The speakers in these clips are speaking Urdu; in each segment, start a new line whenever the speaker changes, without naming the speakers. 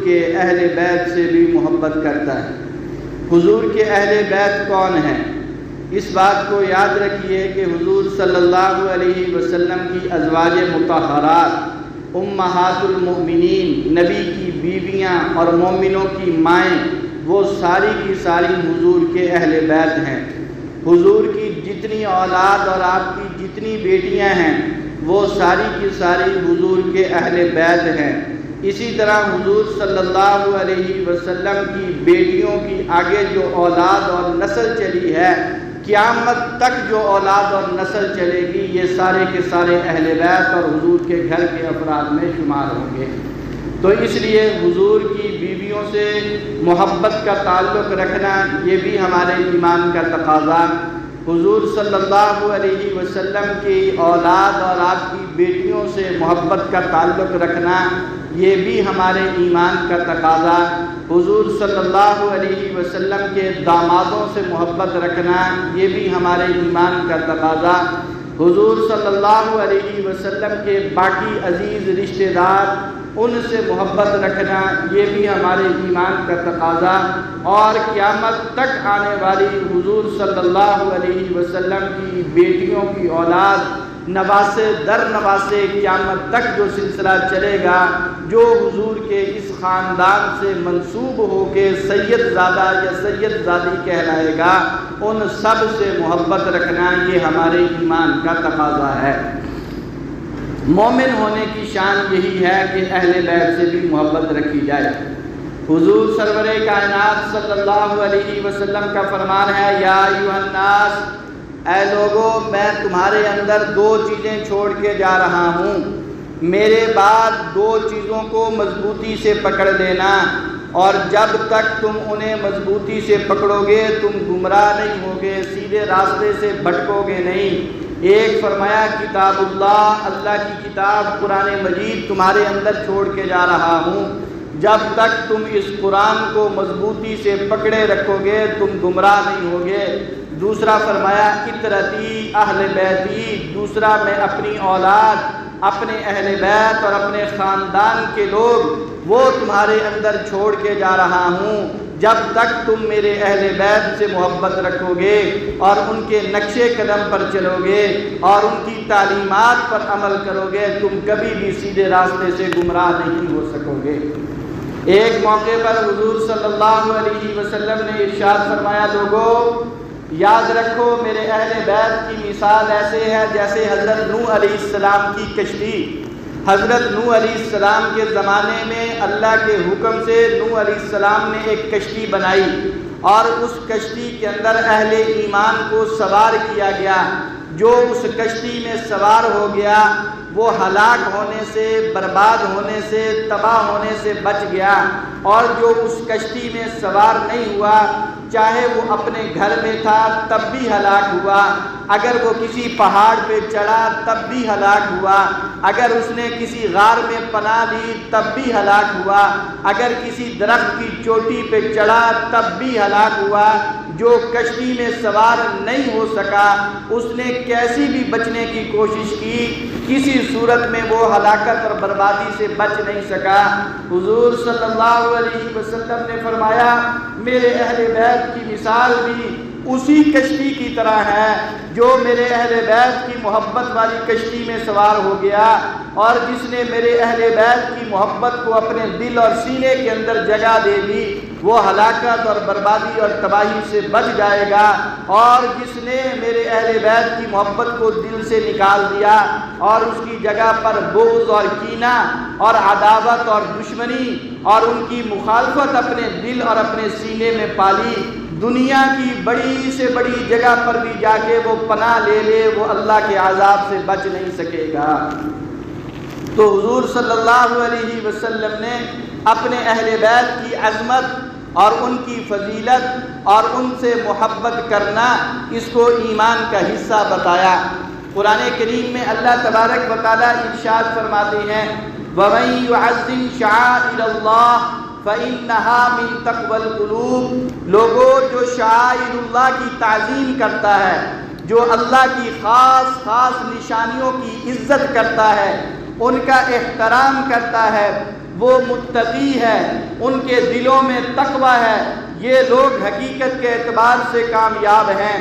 کے اہل بیت سے بھی محبت کرتا ہے۔ حضور کے اہل بیت کون ہیں؟ اس بات کو یاد رکھیے کہ حضور صلی اللہ علیہ وسلم کی ازواج مطہرات، امہات المؤمنین، نبی کی بیویاں اور مومنوں کی مائیں، وہ ساری کی ساری حضور کے اہل بیت ہیں۔ حضور کی جتنی اولاد اور آپ کی جتنی بیٹیاں ہیں وہ ساری کی ساری حضور کے اہل بیت ہیں۔ اسی طرح حضور صلی اللہ علیہ وسلم کی بیٹیوں کی آگے جو اولاد اور نسل چلی ہے، قیامت تک جو اولاد اور نسل چلے گی، یہ سارے کے سارے اہل بیت اور حضور کے گھر کے افراد میں شمار ہوں گے۔ تو اس لیے حضور کی بیویوں سے محبت کا تعلق رکھنا یہ بھی ہمارے ایمان کا تقاضا۔ حضور صلی اللہ علیہ وسلم کی اولاد اور آپ کی بیٹیوں سے محبت کا تعلق رکھنا یہ بھی ہمارے ایمان کا تقاضا۔ حضور صلی اللہ علیہ وسلم کے دامادوں سے محبت رکھنا یہ بھی ہمارے ایمان کا تقاضا۔ حضور صلی اللہ علیہ وسلم کے باقی عزیز رشتہ دار، ان سے محبت رکھنا یہ بھی ہمارے ایمان کا تقاضا، اور قیامت تک آنے والی حضور صلی اللہ علیہ وسلم کی بیٹیوں کی اولاد، نواسے در نواسے قیامت تک جو سلسلہ چلے گا، جو حضور کے اس خاندان سے منسوب ہو کے سید زادہ یا سید زادی کہلائے گا، ان سب سے محبت رکھنا یہ ہمارے ایمان کا تقاضا ہے۔ مومن ہونے کی شان یہی ہے کہ اہل بیت سے بھی محبت رکھی جائے۔ حضور سرور کائنات صلی اللہ علیہ وسلم کا فرمان ہے، یا ایھا الناس، اے لوگو، میں تمہارے اندر دو چیزیں چھوڑ کے جا رہا ہوں، میرے بعد دو چیزوں کو مضبوطی سے پکڑ لینا، اور جب تک تم انہیں مضبوطی سے پکڑو گے تم گمراہ نہیں ہوگے، سیدھے راستے سے بھٹکو گے نہیں۔ ایک فرمایا کتاب اللہ، اللہ کی کتاب قرآن مجید تمہارے اندر چھوڑ کے جا رہا ہوں، جب تک تم اس قرآن کو مضبوطی سے پکڑے رکھو گے تم گمراہ نہیں ہوگے۔ دوسرا فرمایا اطرتی اہل بیتی، دوسرا میں اپنی اولاد، اپنے اہل بیت اور اپنے خاندان کے لوگ وہ تمہارے اندر چھوڑ کے جا رہا ہوں، جب تک تم میرے اہل بیت سے محبت رکھو گے اور ان کے نقش قدم پر چلو گے اور ان کی تعلیمات پر عمل کرو گے، تم کبھی بھی سیدھے راستے سے گمراہ نہیں ہو سکو گے۔ ایک موقع پر حضور صلی اللہ علیہ وسلم نے ارشاد فرمایا، لوگو یاد رکھو میرے اہل بیت کی مثال ایسے ہے جیسے حضرت نوح علیہ السلام کی کشتی۔ حضرت نوح علیہ السلام کے زمانے میں اللہ کے حکم سے نوح علیہ السلام نے ایک کشتی بنائی، اور اس کشتی کے اندر اہل ایمان کو سوار کیا گیا۔ جو اس کشتی میں سوار ہو گیا وہ ہلاک ہونے سے، برباد ہونے سے، تباہ ہونے سے بچ گیا، اور جو اس کشتی میں سوار نہیں ہوا، چاہے وہ اپنے گھر میں تھا تب بھی ہلاک ہوا، اگر وہ کسی پہاڑ پہ چڑھا تب بھی ہلاک ہوا، اگر اس نے کسی غار میں پناہ لی تب بھی ہلاک ہوا، اگر کسی درخت کی چوٹی پہ چڑھا تب بھی ہلاک ہوا۔ جو کشتی میں سوار نہیں ہو سکا، اس نے کیسی بھی بچنے کی کوشش کی، کسی صورت میں وہ ہلاکت اور بربادی سے بچ نہیں سکا۔ حضور صلی اللہ علیہ وسلم نے فرمایا، میرے اہل بیت کی مثال بھی اسی کشتی کی طرح ہے جو میرے اہل بیت کی محبت والی کشتی میں سوار ہو گیا، اور جس نے میرے اہل بیت کی محبت کو اپنے دل اور سینے کے اندر جگہ دے دی وہ ہلاکت اور بربادی اور تباہی سے بچ جائے گا، اور جس نے میرے اہل بیت کی محبت کو دل سے نکال دیا اور اس کی جگہ پر بغض اور کینہ اور عداوت اور دشمنی اور ان کی مخالفت اپنے دل اور اپنے سینے میں پالی، دنیا کی بڑی سے بڑی جگہ پر بھی جا کے وہ پناہ لے لے، وہ اللہ کے عذاب سے بچ نہیں سکے گا۔ تو حضور صلی اللہ علیہ وسلم نے اپنے اہل بیت کی عظمت اور ان کی فضیلت اور ان سے محبت کرنا اس کو ایمان کا حصہ بتایا۔ قرآن کریم میں اللہ تبارک و تعالیٰ ارشاد فرماتے ہیں، وَمَن يُعَظِّمْ شَعَائِرَ اللَّهِ فَإِنَّهَا مِن تَقْوَى الْقُلُوبِ، لوگوں جو شعائر اللہ کی تعظیم کرتا ہے، جو اللہ کی خاص خاص نشانیوں کی عزت کرتا ہے، ان کا احترام کرتا ہے، وہ متقی ہے، ان کے دلوں میں تقوی ہے، یہ لوگ حقیقت کے اعتبار سے کامیاب ہیں۔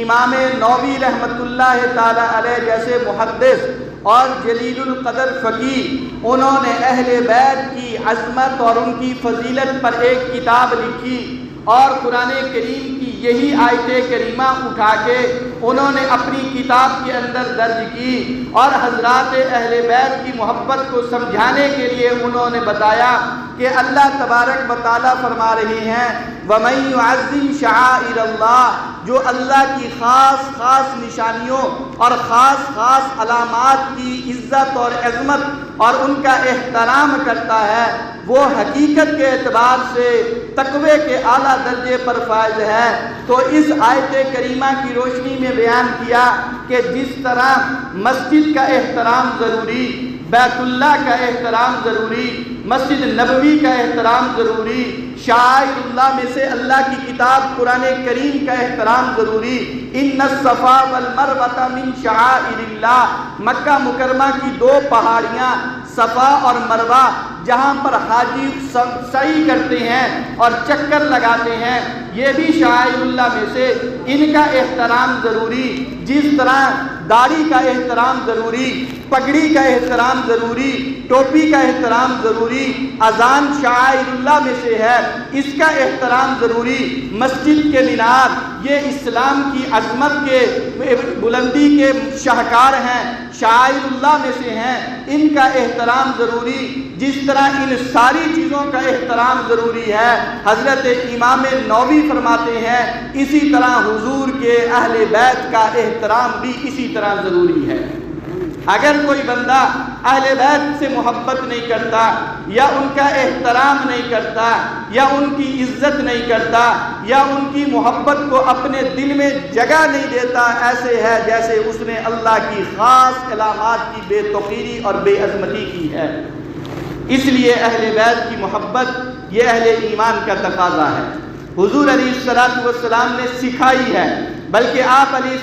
امام نووی رحمۃ اللہ تعالی علیہ جیسے محدث اور جلیل القدر فقیہ، انہوں نے اہل بیت کی عظمت اور ان کی فضیلت پر ایک کتاب لکھی اور قرآن کریم کی یہی آیت کریمہ اٹھا کے انہوں نے اپنی کتاب کے اندر درج کی، اور حضرات اہل بیت کی محبت کو سمجھانے کے لیے انہوں نے بتایا کہ اللہ تبارک و تعالیٰ فرما رہے ہیں وَمَن يُعَظِّمْ شَعَائِرَ اللَّهِ، جو اللہ کی خاص خاص نشانیوں اور خاص خاص علامات کی عزت اور عظمت اور ان کا احترام کرتا ہے، وہ حقیقت کے اعتبار سے تقوی کے اعلیٰ درجے پر فائز ہے۔ تو اس آیت کریمہ کی روشنی میں بیان کیا کہ جس طرح مسجد کا احترام ضروری، بیت اللہ کا احترام ضروری، مسجد نبوی کا احترام ضروری، شعائر اللہ میں سے اللہ کی کتاب قرآن کریم کا احترام ضروری، ان الصفا والمروہ من شعائر اللہ، مکہ مکرمہ کی دو پہاڑیاں صفا اور مروہ جہاں پر حاجی سعی کرتے ہیں اور چکر لگاتے ہیں، یہ بھی شعائر اللہ میں سے، ان کا احترام ضروری۔ جس طرح داڑھی کا احترام ضروری، پگڑی کا احترام ضروری، ٹوپی کا احترام ضروری، اذان شعائر اللہ میں سے ہے، اس کا احترام ضروری۔ مسجد کے مینار یہ اسلام کی عظمت کے بلندی کے شاہکار ہیں، شعائر اللہ میں سے ہیں، ان کا احترام ضروری۔ جس طرح ان ساری چیزوں کا احترام ضروری ہے، حضرت امام نووی فرماتے ہیں اسی طرح حضور کے اہل بیت کا احترام بھی اسی طرح ضروری ہے۔ اگر کوئی بندہ اہل بیت سے محبت نہیں کرتا یا ان کا احترام نہیں کرتا یا ان کی عزت نہیں کرتا یا ان کی محبت کو اپنے دل میں جگہ نہیں دیتا، ایسے ہے جیسے اس نے اللہ کی خاص علامات کی بے توقیری اور بے عظمتی کی ہے۔ اس لیے اہل بیت کی محبت یہ اہل ایمان کا تقاضا ہے۔ حضور علیہ السلام نے سکھائی ہے، بلکہ آپ علیہ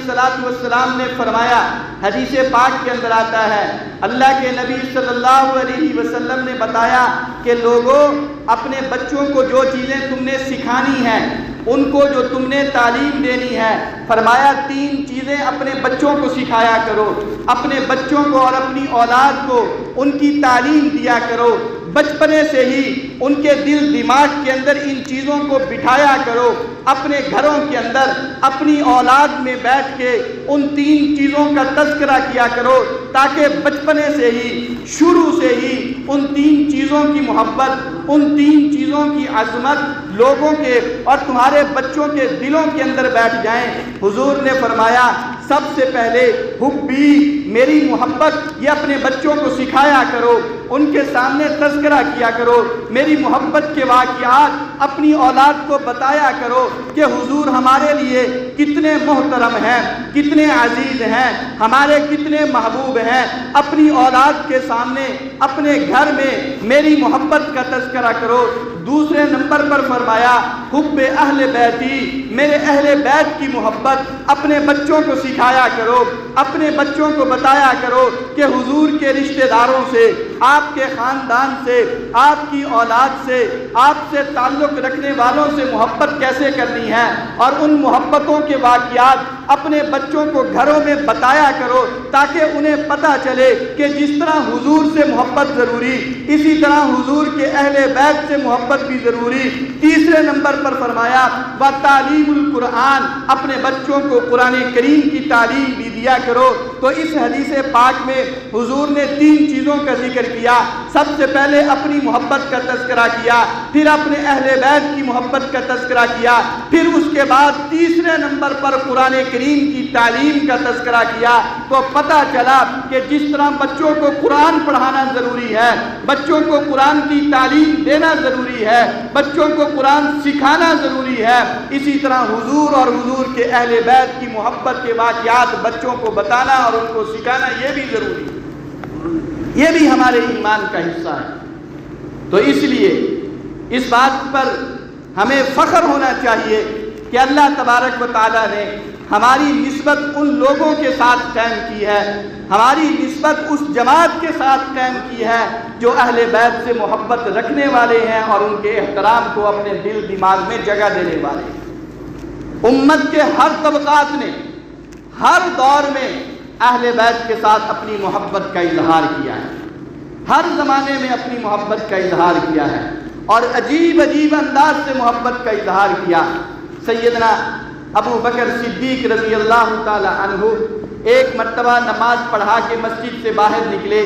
السلام نے فرمایا، حدیث پاک کے اندر آتا ہے، اللہ کے نبی صلی اللہ علیہ وسلم نے بتایا کہ لوگوں، اپنے بچوں کو جو چیزیں تم نے سکھانی ہیں، ان کو جو تم نے تعلیم دینی ہے، فرمایا 3 چیزیں اپنے بچوں کو سکھایا کرو، اپنے بچوں کو اور اپنی اولاد کو ان کی تعلیم دیا کرو، بچپنے سے ہی ان کے دل دماغ کے اندر ان چیزوں کو بٹھایا کرو، اپنے گھروں کے اندر اپنی اولاد میں بیٹھ کے ان 3 چیزوں کا تذکرہ کیا کرو، تاکہ بچپنے سے ہی، شروع سے ہی ان 3 چیزوں کی محبت، ان 3 چیزوں کی عظمت لوگوں کے اور تمہارے بچوں کے دلوں کے اندر بیٹھ جائیں۔ حضور نے فرمایا سب سے پہلے حبی، میری محبت، یہ اپنے بچوں کو سکھایا کرو، ان کے سامنے تذکرہ کیا کرو، میری محبت کے واقعات اپنی اولاد کو بتایا کرو کہ حضور ہمارے لیے کتنے محترم ہیں، کتنے عزیز ہیں، ہمارے کتنے محبوب ہیں۔ اپنی اولاد کے سامنے، اپنے گھر میں میری محبت کا تذکرہ کرو۔ دوسرے نمبر پر فرمایا حب اہل بیتی، میرے اہل بیت کی محبت اپنے بچوں کو سکھایا کرو، اپنے بچوں کو بتایا کرو کہ حضور کے رشتہ داروں سے، آپ کے خاندان سے، آپ کی اولاد سے، آپ سے تعلق رکھنے والوں سے محبت کیسے کرنی ہے، اور ان محبتوں کے واقعات اپنے بچوں کو گھروں میں بتایا کرو، تاکہ انہیں پتہ چلے کہ جس طرح حضور سے محبت ضروری، اسی طرح حضور کے اہل بیت سے محبت بھی ضروری۔ تیسرے نمبر پر فرمایا وَتَعْلِيمُ الْقُرْآنِ، اپنے بچوں کو قرآن کریم کی تعلیم بھی دیا کرو۔ تو اس حدیث پاک میں حضور نے 3 چیزوں کا ذکر کیا۔ سب سے پہلے اپنی محبت کا تذکرہ کیا، پھر اپنے اہل بیت کی محبت کا تذکرہ کیا، پھر اس کے بعد تیسرے نمبر پر قرآن کریم کی تعلیم کا تذکرہ کیا۔ تو پتہ چلا کہ جس طرح بچوں کو قرآن پڑھانا ضروری ہے، بچوں کو قرآن کی تعلیم دینا ضروری ہے، بچوں کو قرآن سکھانا ضروری ہے، اسی طرح حضور اور حضور کے اہل بیت کی محبت کے واقعات بچوں کو بتانا اور ان کو سکھانا یہ بھی ضروری ہے، یہ بھی ہمارے ایمان کا حصہ ہے۔ تو اس لیے اس بات پر ہمیں فخر ہونا چاہیے کہ اللہ تبارک و تعالیٰ نے ہماری نسبت ان لوگوں کے ساتھ قائم کی ہے، ہماری نسبت اس جماعت کے ساتھ قائم کی ہے جو اہل بیت سے محبت رکھنے والے ہیں اور ان کے احترام کو اپنے دل دماغ میں جگہ دینے والے ہیں۔ امت کے ہر طبقات نے ہر دور میں اہل بیت کے ساتھ اپنی محبت کا اظہار کیا ہے، ہر زمانے میں اپنی محبت کا اظہار کیا ہے اور عجیب عجیب انداز سے محبت کا اظہار کیا۔ سیدنا ابو بکر صدیق رضی اللہ تعالی عنہ ایک مرتبہ نماز پڑھا کے مسجد سے باہر نکلے،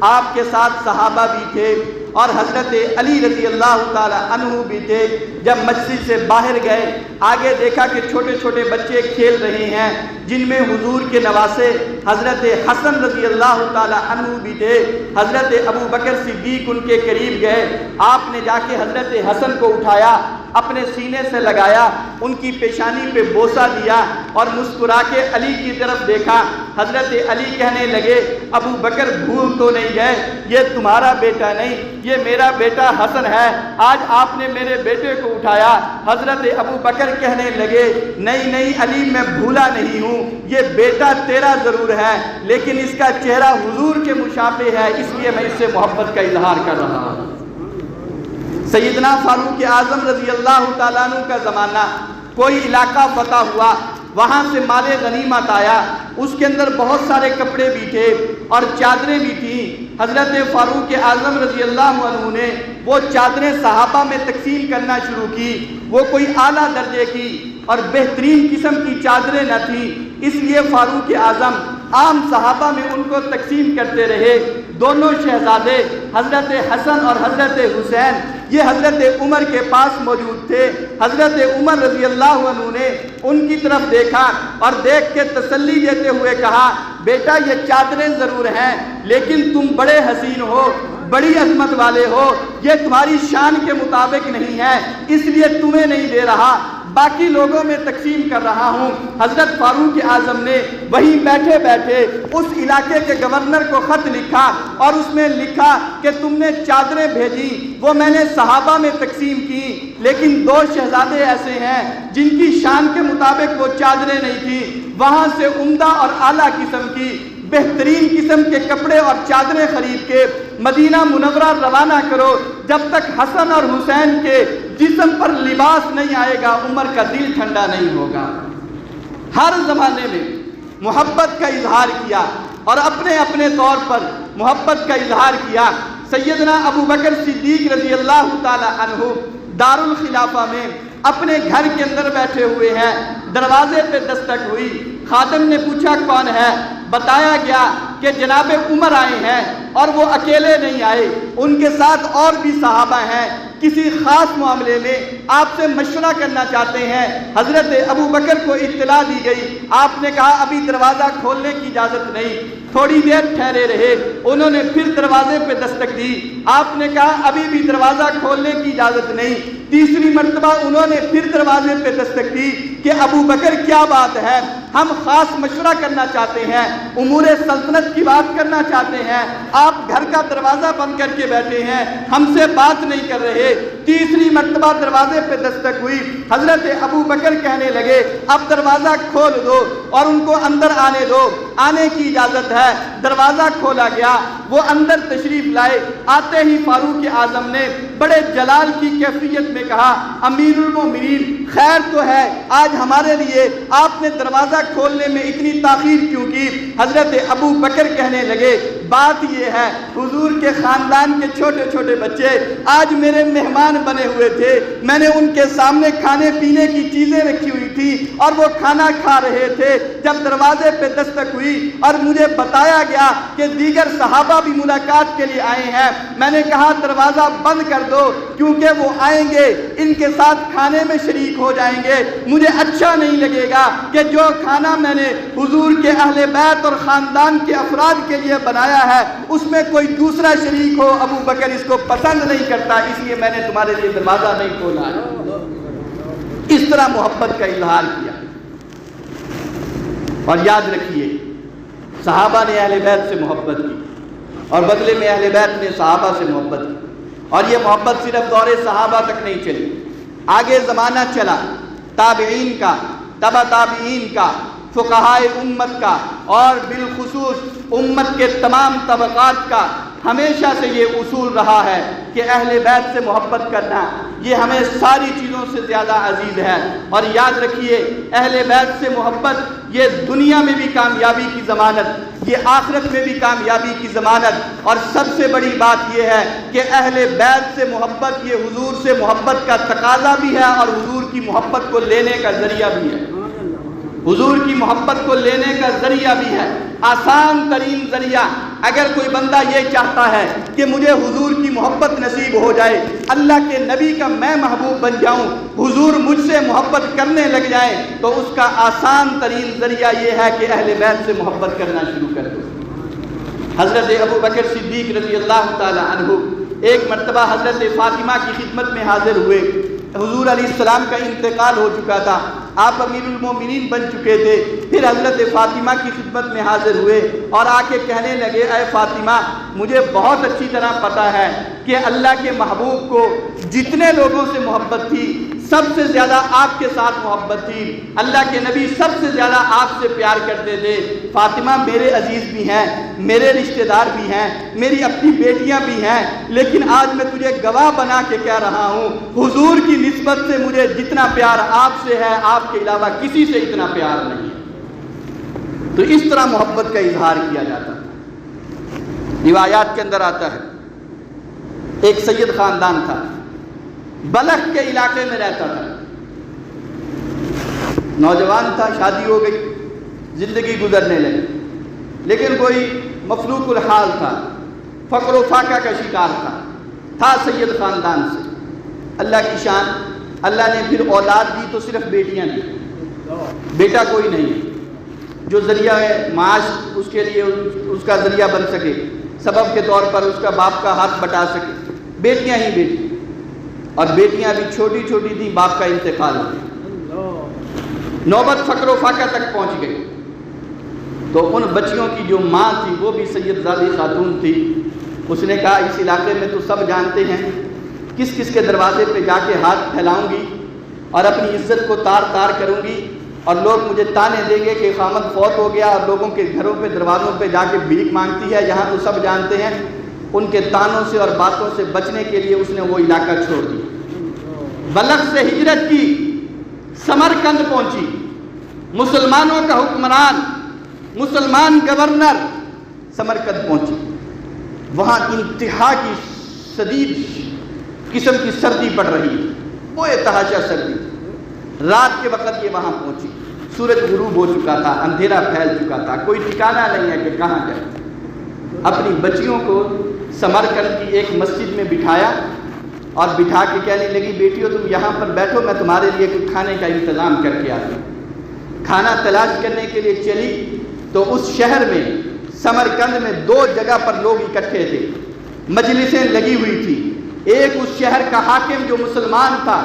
آپ کے ساتھ صحابہ بھی تھے اور حضرت علی رضی اللہ تعالی عنہ بھی تھے۔ جب مسجد سے باہر گئے، آگے دیکھا کہ چھوٹے چھوٹے بچے کھیل رہے ہیں جن میں حضور کے نواسے حضرت حسن رضی اللہ تعالی عنہ بھی تھے۔ حضرت ابو بکر صدیق ان کے قریب گئے، آپ نے جا کے حضرت حسن کو اٹھایا، اپنے سینے سے لگایا، ان کی پیشانی پہ بوسہ دیا اور مسکرا کے علی کی طرف دیکھا۔ حضرت علی کہنے لگے ابو بکر بھول تو نہیں گئے، یہ تمہارا بیٹا نہیں، یہ میرا بیٹا حسن ہے، آج آپ نے میرے بیٹے کو اٹھایا۔ حضرت ابو بکر کہنے لگے نہیں نہیں علی، میں بھولا نہیں ہوں، یہ بیٹا تیرا ضرور ہے لیکن اس کا چہرہ حضور کے مشابہ ہے، اس لیے میں اس سے محبت کا اظہار کر رہا ہوں۔ سیدنا فاروق اعظم رضی اللہ تعالیٰ عنہ کا زمانہ، کوئی علاقہ فتح ہوا، وہاں سے مال غنیمت آیا، اس کے اندر بہت سارے کپڑے بھی تھے اور چادریں بھی تھیں۔ حضرت فاروق اعظم رضی اللہ عنہ نے وہ چادریں صحابہ میں تقسیم کرنا شروع کی۔ وہ کوئی اعلیٰ درجے کی اور بہترین قسم کی چادریں نہ تھیں، اس لیے فاروق اعظم عام صحابہ میں ان کو تقسیم کرتے رہے۔ دونوں شہزادے حضرت حسن اور حضرت حسین یہ حضرت عمر کے پاس موجود تھے۔ حضرت عمر رضی اللہ عنہ نے ان کی طرف دیکھا اور دیکھ کے تسلی دیتے ہوئے کہا بیٹا یہ چادریں ضرور ہیں لیکن تم بڑے حسین ہو، بڑی عظمت والے ہو، یہ تمہاری شان کے مطابق نہیں ہے، اس لیے تمہیں نہیں دے رہا، باقی لوگوں میں تقسیم کر رہا ہوں۔ حضرت فاروق اعظم نے وہیں بیٹھے بیٹھے اس علاقے کے گورنر کو خط لکھا اور اس میں لکھا کہ تم نے چادریں بھیجی، وہ میں نے صحابہ میں تقسیم کی، لیکن دو شہزادے ایسے ہیں جن کی شان کے مطابق وہ چادریں نہیں تھیں، وہاں سے عمدہ اور اعلیٰ قسم کی بہترین قسم کے کپڑے اور چادریں خرید کے مدینہ منورہ روانہ کرو، جب تک حسن اور حسین کے جسم پر لباس نہیں آئے گا عمر کا دل ٹھنڈا نہیں ہوگا۔ ہر زمانے میں محبت کا اظہار کیا اور اپنے اپنے طور پر محبت کا اظہار کیا۔ سیدنا ابو بکر صدیق رضی اللہ تعالی عنہ دارالخلافہ میں اپنے گھر کے اندر بیٹھے ہوئے ہیں، دروازے پہ دستک ہوئی، خادم نے پوچھا کون ہے، بتایا گیا کہ جناب عمر آئے ہیں اور وہ اکیلے نہیں آئے، ان کے ساتھ اور بھی صحابہ ہیں، کسی خاص معاملے میں آپ سے مشورہ کرنا چاہتے ہیں۔ حضرت ابو بکر کو اطلاع دی گئی، آپ نے کہا ابھی دروازہ کھولنے کی اجازت نہیں، تھوڑی دیر ٹھہرے رہے، انہوں نے پھر دروازے پہ دستک دی، آپ نے کہا ابھی بھی دروازہ کھولنے کی اجازت نہیں، تیسری مرتبہ انہوں نے پھر دروازے پہ دستک دی کہ ابو بکر کیا بات ہے، ہم خاص مشورہ کرنا چاہتے ہیں، امور سلطنت کی بات کرنا چاہتے ہیں، آپ گھر کا دروازہ بند کر کے بیٹھے ہیں، ہم سے بات نہیں کر رہے۔ تیسری مرتبہ دروازے پہ دستک ہوئی، حضرت ابو بکر کہنے لگے اب دروازہ کھول دو اور ان کو اندر آنے دو، آنے کی اجازت ہے۔ دروازہ کھولا گیا، وہ اندر تشریف لائے، آتے ہی فاروق اعظم نے بڑے جلال کی کیفیت میں کہا امیر المومنین خیر تو ہے، آج ہمارے لیے آپ نے دروازہ کھولنے میں اتنی تاخیر کیوں کی؟ حضرت ابو بکر کہنے لگے بات یہ ہے حضور کے خاندان کے چھوٹے چھوٹے بچے آج میرے مہمان بنے ہوئے تھے، میں نے ان کے سامنے کھانے پینے کی چیزیں رکھی ہوئی تھی اور وہ کھانا کھا رہے تھے، جب دروازے پہ دستک ہوئی اور مجھے بتایا گیا کہ دیگر صحابہ بھی ملاقات کے لیے آئے ہیں، میں نے کہا دروازہ بند کر دو کیونکہ وہ آئیں گے، ان کے ساتھ کھانے میں شریک ہو جائیں گے، مجھے اچھا نہیں لگے گا کہ جو کھانا میں نے حضور کے اہل بیت اور خاندان کے افراد کے لیے بنایا ہے اس میں کوئی دوسرا شریک ہو، ابو بکر اس کو پسند نہیں کرتا، اس لیے میں نے تمہارے لیے دروازہ نہیں کھولا ہے۔ اس طرح محبت کا اظہار کیا۔ اور یاد رکھیے صحابہ نے اہل بیت سے محبت کی اور بدلے میں اہل بیت نے صحابہ سے محبت کی، اور یہ محبت صرف دور صحابہ تک نہیں چلی، آگے زمانہ چلا، تابعین کا، تبع تابعین کا، فقہائے امت کا، اور بالخصوص امت کے تمام طبقات کا ہمیشہ سے یہ اصول رہا ہے کہ اہل بیت سے محبت کرنا یہ ہمیں ساری چیزوں سے زیادہ عزیز ہے۔ اور یاد رکھیے، اہل بیت سے محبت یہ دنیا میں بھی کامیابی کی ضمانت، یہ آخرت میں بھی کامیابی کی ضمانت، اور سب سے بڑی بات یہ ہے کہ اہل بیت سے محبت یہ حضور سے محبت کا تقاضا بھی ہے اور حضور کی محبت کو لینے کا ذریعہ بھی ہے، حضور کی محبت کو لینے کا ذریعہ بھی ہے، آسان ترین ذریعہ۔ اگر کوئی بندہ یہ چاہتا ہے کہ مجھے حضور کی محبت نصیب ہو جائے، اللہ کے نبی کا میں محبوب بن جاؤں، حضور مجھ سے محبت کرنے لگ جائیں، تو اس کا آسان ترین ذریعہ یہ ہے کہ اہل بیت سے محبت کرنا شروع کر دو۔ حضرت ابوبکر صدیق رضی اللہ تعالی عنہ ایک مرتبہ حضرت فاطمہ کی خدمت میں حاضر ہوئے۔ حضور علیہ السلام کا انتقال ہو چکا تھا، آپ امیر المومنین بن چکے تھے، پھر حضرت فاطمہ کی خدمت میں حاضر ہوئے اور آ کے کہنے لگے، اے فاطمہ، مجھے بہت اچھی طرح پتہ ہے کہ اللہ کے محبوب کو جتنے لوگوں سے محبت تھی سب سے زیادہ آپ کے ساتھ محبت تھی، اللہ کے نبی سب سے زیادہ آپ سے پیار کرتے تھے۔ فاطمہ میرے عزیز بھی ہیں، میرے رشتہ دار بھی ہیں، میری اپنی بیٹیاں بھی ہیں، لیکن آج میں تجھے گواہ بنا کے کہہ رہا ہوں، حضور کی نسبت سے مجھے جتنا پیار آپ سے ہے، آپ کے علاوہ کسی سے اتنا پیار نہیں ہے۔ تو اس طرح محبت کا اظہار کیا جاتا ہے۔ روایات کے اندر آتا ہے، ایک سید خاندان تھا، بلخ کے علاقے میں رہتا تھا، نوجوان تھا، شادی ہو گئی، زندگی گزرنے لگی، لیکن کوئی مفلوق الحال تھا، فقر و فاقہ کا شکار تھا سید خاندان سے۔ اللہ کی شان، اللہ نے پھر اولاد دی تو صرف بیٹیاں دی، بیٹا کوئی نہیں ہے جو ذریعہ معاش اس کے لیے اس کا ذریعہ بن سکے، سبب کے طور پر اس کا باپ کا ہاتھ بٹا سکے، بیٹیاں ہی بیٹی، اور بیٹیاں بھی چھوٹی چھوٹی تھی، باپ کا انتقال ہو گیا، نوبت فقر و فاقہ تک پہنچ گئی۔ تو ان بچیوں کی جو ماں تھی وہ بھی سید زادی خاتون تھی، اس نے کہا، اس علاقے میں تو سب جانتے ہیں، کس کس کے دروازے پہ جا کے ہاتھ پھیلاؤں گی اور اپنی عزت کو تار تار کروں گی، اور لوگ مجھے تانے دیں گے کہ خامد فوت ہو گیا اور لوگوں کے گھروں پہ دروازوں پہ جا کے بھیک مانگتی ہے، یہاں تو سب جانتے ہیں۔ ان کے تانوں سے اور باتوں سے بچنے کے لیے اس نے وہ علاقہ چھوڑ دیا، بلخ سے ہجرت کی، سمرقند پہنچی، مسلمانوں کا حکمران، مسلمان گورنر سمرقند پہنچی، وہاں انتہا کی شدید قسم کی سردی پڑ رہی ہے، وہ تحاشا سردی، رات کے وقت یہ وہاں پہنچی، سورج غروب ہو چکا تھا، اندھیرا پھیل چکا تھا، کوئی ٹھکانہ نہیں ہے کہ کہاں جائے۔ اپنی بچیوں کو سمرقند کی ایک مسجد میں بٹھایا اور بٹھا کے کہنے لگی، بیٹیوں تم یہاں پر بیٹھو، میں تمہارے لیے کچھ کھانے کا انتظام کر کے آتی ہوں۔ کھانا تلاش کرنے کے لیے چلی تو اس شہر میں سمرقند میں 2 جگہ پر لوگ اکٹھے تھے، مجلسیں لگی ہوئی تھی۔ ایک اس شہر کا حاکم جو مسلمان تھا،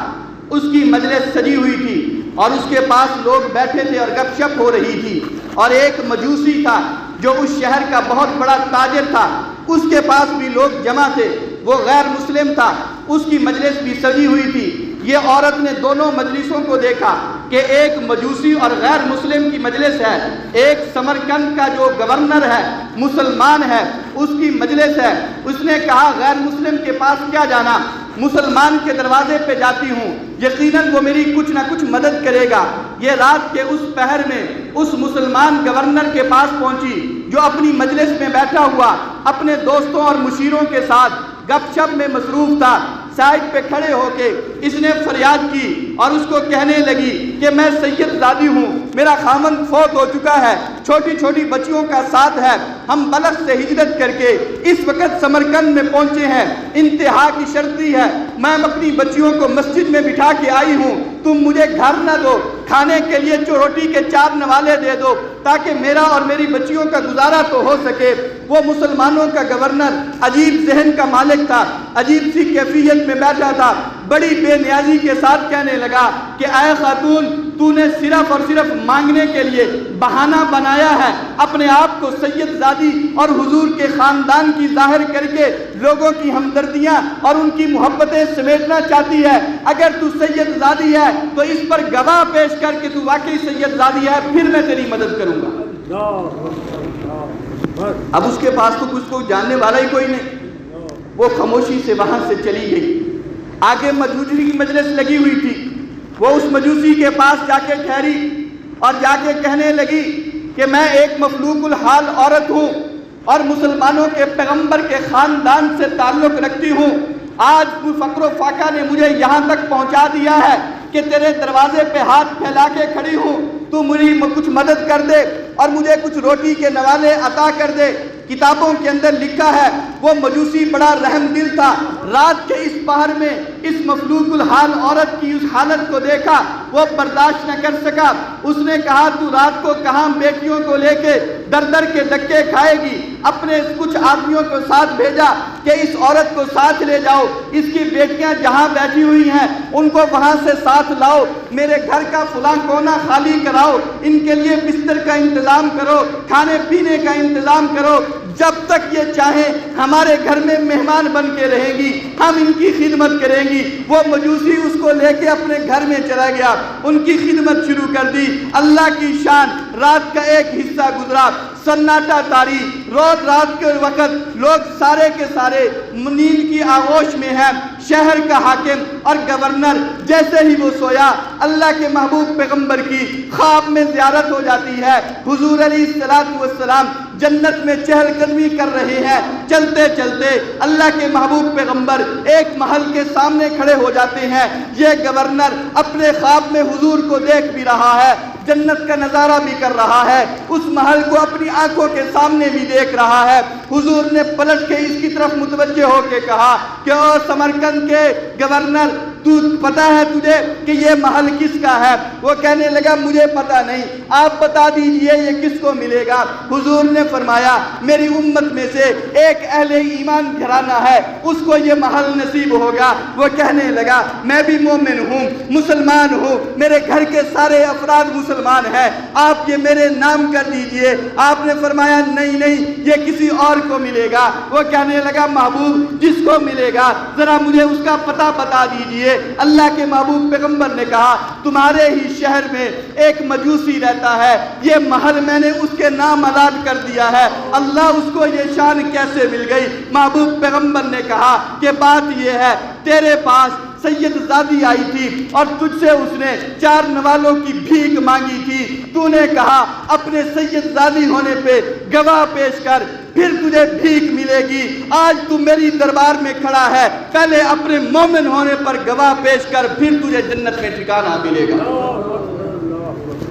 اس کی مجلس سجی ہوئی تھی اور اس کے پاس لوگ بیٹھے تھے اور گپ شپ ہو رہی تھی، اور ایک مجوسی تھا جو اس شہر کا بہت بڑا تاجر تھا، اس کے پاس بھی لوگ جمع تھے، وہ غیر مسلم تھا، اس کی مجلس بھی سجی ہوئی تھی۔ یہ عورت نے دونوں مجلسوں کو دیکھا کہ ایک مجوسی اور غیر مسلم کی مجلس ہے، ایک سمرقند کا جو گورنر ہے مسلمان ہے اس کی مجلس ہے۔ اس نے کہا، غیر مسلم کے پاس کیا جانا، مسلمان کے دروازے پہ جاتی ہوں، یقیناً وہ میری کچھ نہ کچھ مدد کرے گا۔ یہ رات کے اس پہر میں اس مسلمان گورنر کے پاس پہنچی جو اپنی مجلس میں بیٹھا ہوا اپنے دوستوں اور مشیروں کے ساتھ گپ شپ میں مصروف تھا۔ سائڈ پہ کھڑے ہو کے اس نے فریاد کی اور اس کو کہنے لگی کہ میں سید زادی ہوں، میرا خامند فوت ہو چکا ہے، چھوٹی چھوٹی بچیوں کا ساتھ ہے، ہم بلخ سے ہجرت کر کے اس وقت سمرقند میں پہنچے ہیں، انتہا کی سردی ہے، میں اپنی بچیوں کو مسجد میں بٹھا کے آئی ہوں، تم مجھے گھر نہ دو، کھانے کے لیے روٹی کے 4 نوالے دے دو تاکہ میرا اور میری بچیوں کا گزارا تو ہو سکے۔ وہ مسلمانوں کا گورنر عجیب ذہن کا مالک تھا، عجیب سی کیفیت میں بیٹھا تھا، بڑی بے نیازی کے ساتھ کہنے لگا کہ اے خاتون، تو نے صرف اور صرف مانگنے کے لیے بہانہ بنایا ہے، اپنے آپ کو سید زادی اور حضور کے خاندان کی ظاہر کر کے لوگوں کی ہمدردیاں اور ان کی محبتیں سمیٹنا چاہتی ہے۔ اگر تو سید زادی ہے تو اس پر گواہ پیش کر کے تو واقعی سید زادی ہے، پھر میں تیری مدد کروں گا۔ اب اس کے پاس تو کچھ کو جاننے والا ہی کوئی نہیں، وہ خاموشی سے وہاں سے چلی گئی۔ آگے مجوسی کی مجلس لگی ہوئی تھی، وہ اس مجوسی کے پاس جا کے ٹھہری اور جا کے کہنے لگی کہ میں ایک مفلوق الحال عورت ہوں اور مسلمانوں کے پیغمبر کے خاندان سے تعلق رکھتی ہوں۔ آج فقر و فاقہ نے مجھے یہاں تک پہنچا دیا ہے کہ تیرے دروازے پہ ہاتھ پھیلا کے کھڑی ہوں، تو مجھے کچھ مدد کر دے اور مجھے کچھ روٹی کے نوالے عطا کر دے۔ کتابوں کے اندر لکھا ہے وہ مجوسی بڑا رحم دل تھا، رات کے اس پہر میں اس مفلوق الحال عورت کی اس حالت کو دیکھا، وہ برداشت نہ کر سکا۔ اس نے کہا تو رات کو کہاں بیٹیوں کو لے کے در در کے دھکے کھائے گی؟ اپنے کچھ آدمیوں کو ساتھ بھیجا کہ اس عورت کو ساتھ لے جاؤ، اس کی بیٹیاں جہاں بیٹھی ہوئی ہیں ان کو وہاں سے ساتھ لاؤ، میرے گھر کا فلاں کونا خالی کراؤ، ان کے لیے بستر کا انتظام کرو، کھانے پینے کا انتظام کرو، جب تک یہ چاہیں ہمارے گھر میں مہمان بن کے رہیں گی، ہم ان کی خدمت کریں گی۔ وہ مجوسی اس کو لے کے اپنے گھر میں چلا گیا، ان کی خدمت شروع کر دی۔ اللہ کی شان، رات کا ایک حصہ گزرا، سناٹا طاری، رات کے وقت لوگ سارے کے سارے نیند کی آغوش میں ہیں۔ شہر کا حاکم اور گورنر جیسے ہی وہ سویا، اللہ کے محبوب پیغمبر کی خواب میں زیارت ہو جاتی ہے۔ حضور علیہ السلام جنت میں چہل قدمی کر رہے ہیں، چلتے چلتے اللہ کے محبوب پیغمبر ایک محل کے سامنے کھڑے ہو جاتے ہیں۔ یہ گورنر اپنے خواب میں حضور کو دیکھ بھی رہا ہے، جنت کا نظارہ بھی کر رہا ہے، اس محل کو اپنی آنکھوں کے سامنے بھی دیکھ رہا ہے۔ حضور نے پلٹ کے اس کی طرف متوجہ ہو کے کہا کہ او سمرقند کے گورنر، تو پتا ہے تجھے کہ یہ محل کس کا ہے؟ وہ کہنے لگا مجھے پتا نہیں، آپ بتا دیجئے یہ کس کو ملے گا؟ حضور نے فرمایا میری امت میں سے ایک اہل ایمان گھرانہ ہے، اس کو یہ محل نصیب ہوگا۔ وہ کہنے لگا میں بھی مومن ہوں، مسلمان ہوں، میرے گھر کے سارے افراد مسلمان ہیں، آپ یہ میرے نام کر دیجئے۔ آپ نے فرمایا نہیں نہیں، یہ کسی اور کو ملے گا۔ وہ کہنے لگا محبوب جس کو ملے گا ذرا مجھے اس کا پتہ بتا دیجئے۔ اللہ کے محبوب پیغمبر نے کہا تمہارے ہی شہر میں ایک مجوسی رہتا ہے، یہ محل میں نے اس کے نام اعلان کر دیا ہے، اللہ اس کو یہ شان کیسے مل گئی؟ محبوب پیغمبر نے کہا کہ بات یہ ہے، تیرے پاس سید زادی آئی تھی اور تجھ سے اس نے 4 نوالوں کی بھیک مانگی تھی، تو نے کہا اپنے سید زادی ہونے پہ گواہ پیش کر، پھر تجھے بھیک ملے گی۔ آج تو میری دربار میں کھڑا ہے، پہلے اپنے مومن ہونے پر گواہ پیش کر، پھر تجھے جنت میں ٹھکانہ ملے گا۔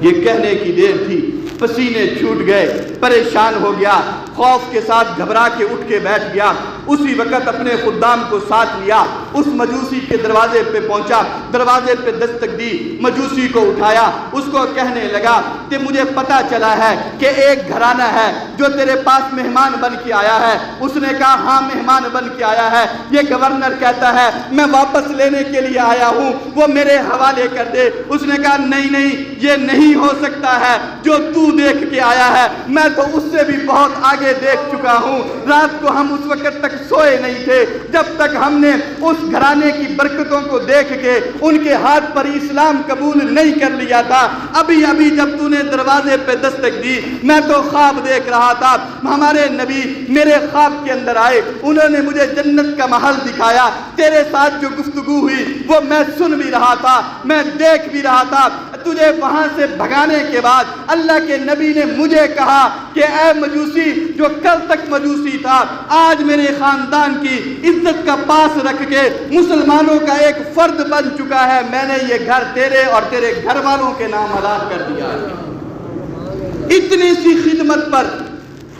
یہ کہنے کی دیر تھی، پسینے چھوٹ گئے، پریشان ہو گیا، خوف کے ساتھ گھبرا کے اٹھ کے بیٹھ گیا۔ اسی وقت اپنے خدام کو ساتھ لیا، اس مجوسی کے دروازے پہ پہنچا، دروازے پہ دستک دی، مجوسی کو اٹھایا، اس کو کہنے لگا کہ مجھے پتا چلا ہے کہ ایک گھرانہ ہے جو تیرے پاس مہمان بن کے آیا ہے۔ اس نے کہا ہاں مہمان بن کے آیا ہے۔ یہ گورنر کہتا ہے میں واپس لینے کے لیے آیا ہوں، وہ میرے حوالے کر دے۔ اس نے کہا نہیں نہیں، یہ نہیں ہو سکتا ہے، جو تو دیکھ کے آیا ہے میں تو اس سے بھی بہت آگے دیکھ چکا ہوں۔ رات کو ہم اس وقت تک سوئے نہیں تھے جب تک ہم نے اس گھرانے کی برکتوں کو دیکھ کے ان کے ہاتھ پر اسلام قبول نہیں کر لیا تھا۔ ابھی ابھی جب تو نے دروازے پہ دستک دی میں تو خواب دیکھ رہا تھا، ہمارے نبی میرے خواب کے اندر آئے، انہوں نے مجھے جنت کا محل دکھایا، تیرے ساتھ جو گفتگو ہوئی وہ میں سن بھی رہا تھا، میں دیکھ بھی رہا تھا۔ تجھے وہاں سے بھگانے کے بعد اللہ کے نبی نے مجھے کہا کہ اے مجوسی جو کل تک مجوسی تھا، آج میرے خاندان کی عزت کا پاس رکھ کے مسلمانوں کا ایک فرد بن چکا ہے، میں نے یہ گھر تیرے اور تیرے گھر والوں کے نام اعلان کر دیا ہے۔ اتنی سی خدمت پر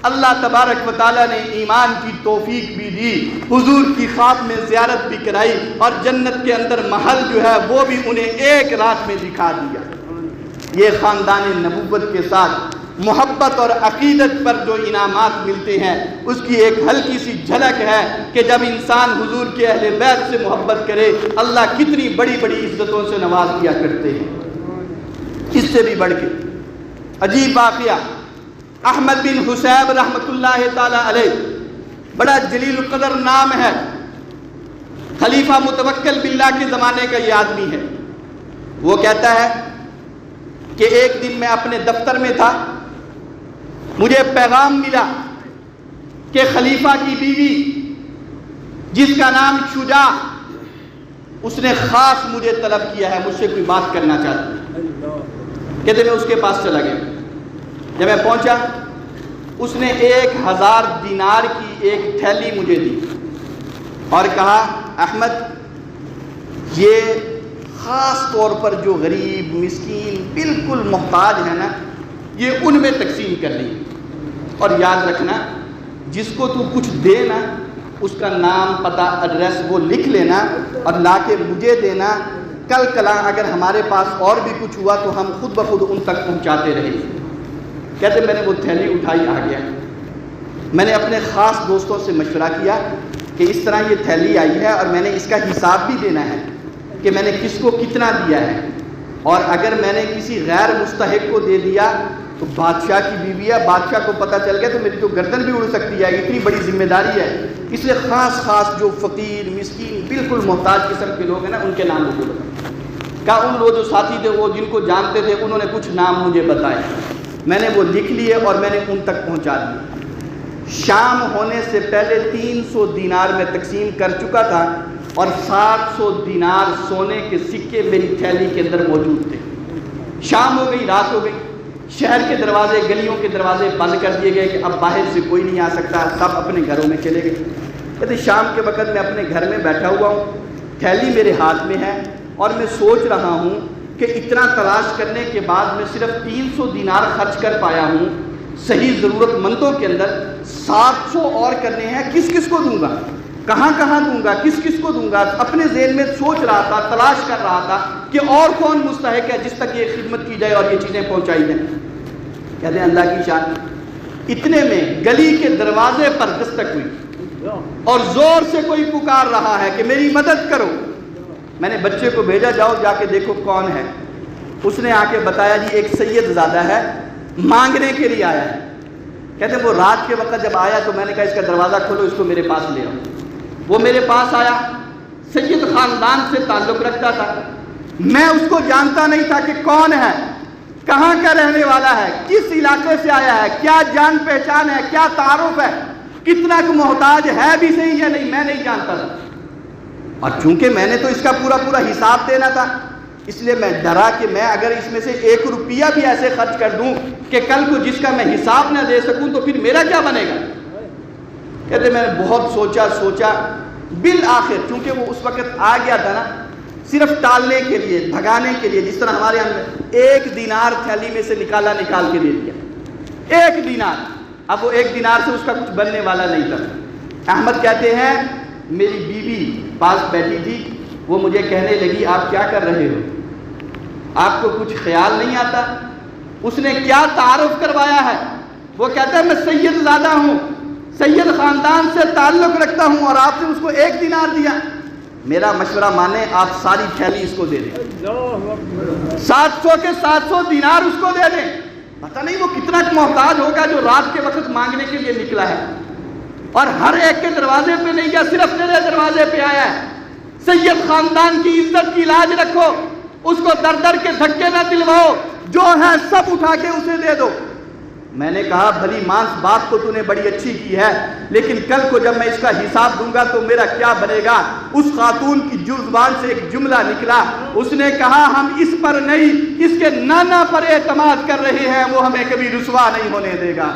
اللہ تبارک و تعالیٰ نے ایمان کی توفیق بھی دی، حضور کی خواب میں زیارت بھی کرائی، اور جنت کے اندر محل جو ہے وہ بھی انہیں ایک رات میں دکھا دیا۔ یہ خاندان نبوت کے ساتھ محبت اور عقیدت پر جو انعامات ملتے ہیں اس کی ایک ہلکی سی جھلک ہے کہ جب انسان حضور کے اہل بیت سے محبت کرے اللہ کتنی بڑی بڑی عزتوں سے نواز دیا کرتے ہیں۔ اس سے بھی بڑھ کے عجیب واقعہ، احمد بن حسیب رحمۃ اللہ تعالی علیہ، بڑا جلیل القدر نام ہے، خلیفہ متوکل باللہ کے زمانے کا یہ آدمی ہے۔ وہ کہتا ہے کہ ایک دن میں اپنے دفتر میں تھا، مجھے پیغام ملا کہ خلیفہ کی بیوی جس کا نام شجاع، اس نے خاص مجھے طلب کیا ہے، مجھ سے کوئی بات کرنا چاہتی ہے۔ کہتے میں اس کے پاس چلا گیا۔ جب میں پہنچا اس نے 1000 دینار کی ایک تھیلی مجھے دی اور کہا احمد یہ خاص طور پر جو غریب مسکین بالکل محتاج ہے نا، یہ ان میں تقسیم کر لی، اور یاد رکھنا جس کو تو کچھ دے نا اس کا نام پتہ ایڈریس وہ لکھ لینا اور لا کے مجھے دینا، کل کلا اگر ہمارے پاس اور بھی کچھ ہوا تو ہم خود بخود ان تک پہنچاتے رہیں۔ کہتے میں نے وہ تھیلی اٹھائی، آ گیا، میں نے اپنے خاص دوستوں سے مشورہ کیا کہ اس طرح یہ تھیلی آئی ہے اور میں نے اس کا حساب بھی دینا ہے کہ میں نے کس کو کتنا دیا ہے، اور اگر میں نے کسی غیر مستحق کو دے دیا تو بادشاہ کی بیوی ہے، بادشاہ کو پتہ چل گیا تو میری تو گردن بھی اڑ سکتی ہے، اتنی بڑی ذمہ داری ہے، اس لیے خاص جو فقیر مسکین بالکل محتاج قسم کے لوگ ہیں نا ان کے نام مجھے بتائیں۔ کہا ان لوگ جو ساتھی تھے وہ جن کو جانتے تھے انہوں نے کچھ نام مجھے بتائے، میں نے وہ لکھ لیے اور میں نے ان تک پہنچا دیے۔ شام ہونے سے پہلے 300 دینار میں تقسیم کر چکا تھا اور 700 دینار سونے کے سکے میری تھیلی کے اندر موجود تھے۔ شام ہو گئی، رات ہو گئی، شہر کے دروازے گلیوں کے دروازے بند کر دیے گئے کہ اب باہر سے کوئی نہیں آ سکتا، سب اپنے گھروں میں چلے گئے۔ کہتے شام کے وقت میں اپنے گھر میں بیٹھا ہوا ہوں، تھیلی میرے ہاتھ میں ہے اور میں سوچ رہا ہوں کہ اتنا تلاش کرنے کے بعد میں صرف 300 دینار خرچ کر پایا ہوں، صحیح ضرورت مندوں کے اندر 700 اور کرنے ہیں، کس کس کو دوں گا، کہاں کہاں دوں گا، کس کس کو دوں گا۔ اپنے ذہن میں سوچ رہا تھا، تلاش کر رہا تھا کہ اور کون مستحق ہے جس تک یہ خدمت کی جائے اور یہ چیزیں پہنچائی جائیں۔ کہتے ہیں اللہ کی شان، اتنے میں گلی کے دروازے پر دستک ہوئی اور زور سے کوئی پکار رہا ہے کہ میری مدد کرو۔ میں نے بچے کو بھیجا، جاؤ جا کے دیکھو کون ہے۔ اس نے آ کے بتایا جی ایک سید زادہ ہے، مانگنے کے لیے آیا ہے۔ کہتے وہ رات کے وقت جب آیا تو میں نے کہا اس کا دروازہ کھولو، اس کو میرے پاس لے آؤ۔ وہ میرے پاس آیا، سید خاندان سے تعلق رکھتا تھا، میں اس کو جانتا نہیں تھا کہ کون ہے، کہاں کا رہنے والا ہے، کس علاقے سے آیا ہے، کیا جان پہچان ہے، کیا تعارف ہے، کتنا کو محتاج ہے بھی صحیح یا نہیں، میں نہیں جانتا تھا۔ اور چونکہ میں نے تو اس کا پورا حساب دینا تھا، اس لیے میں ڈرا کہ میں اگر اس میں سے 1 روپیہ بھی ایسے خرچ کر دوں کہ کل کو جس کا میں حساب نہ دے سکوں تو پھر میرا کیا بنے گا۔ کہتے میں نے بہت سوچا، بالآخر چونکہ وہ اس وقت آ گیا تھا نا، صرف ٹالنے کے لیے، بھگانے کے لیے، جس طرح ہمارے ہم 1 دینار تھیلی میں سے نکال کے دے دیا، 1 دینار۔ اب وہ 1 دینار سے اس کا کچھ بننے والا نہیں تھا۔ احمد کہتے ہیں میری بیوی پاس بیٹھی تھی، وہ مجھے کہنے لگی آپ کیا کر رہے ہو، آپ کو کچھ خیال نہیں آتا۔ اس نے کیا تعارف کروایا ہے، وہ کہتا ہے میں سید زادہ ہوں، سید خاندان سے تعلق رکھتا ہوں اور آپ نے اس کو 1 دینار دیا۔ میرا مشورہ مانے آپ ساری تھیلی اس کو دے دیں، 700 کے 700 دینار اس کو دے دیں۔ پتہ نہیں وہ کتنا محتاج ہوگا جو رات کے وقت مانگنے کے لیے نکلا ہے اور ہر ایک کے دروازے پہ نہیں گیا، صرف تیرے دروازے پہ آیا ہے۔ سید خاندان کی عزت کی لاج رکھو، اس کو در در کے دھکے نہ دلواؤ، جو ہے سب اٹھا کے اسے دے دو۔ میں نے کہا بھلی مانس بات تو نے بڑی اچھی کی ہے، لیکن کل کو جب میں اس کا حساب دوں گا تو میرا کیا بنے گا۔ اس خاتون کی زبان سے ایک جملہ نکلا، اس نے کہا ہم اس پر نہیں، اس کے نانا پر اعتماد کر رہے ہیں، وہ ہمیں کبھی رسوا نہیں ہونے دے گا،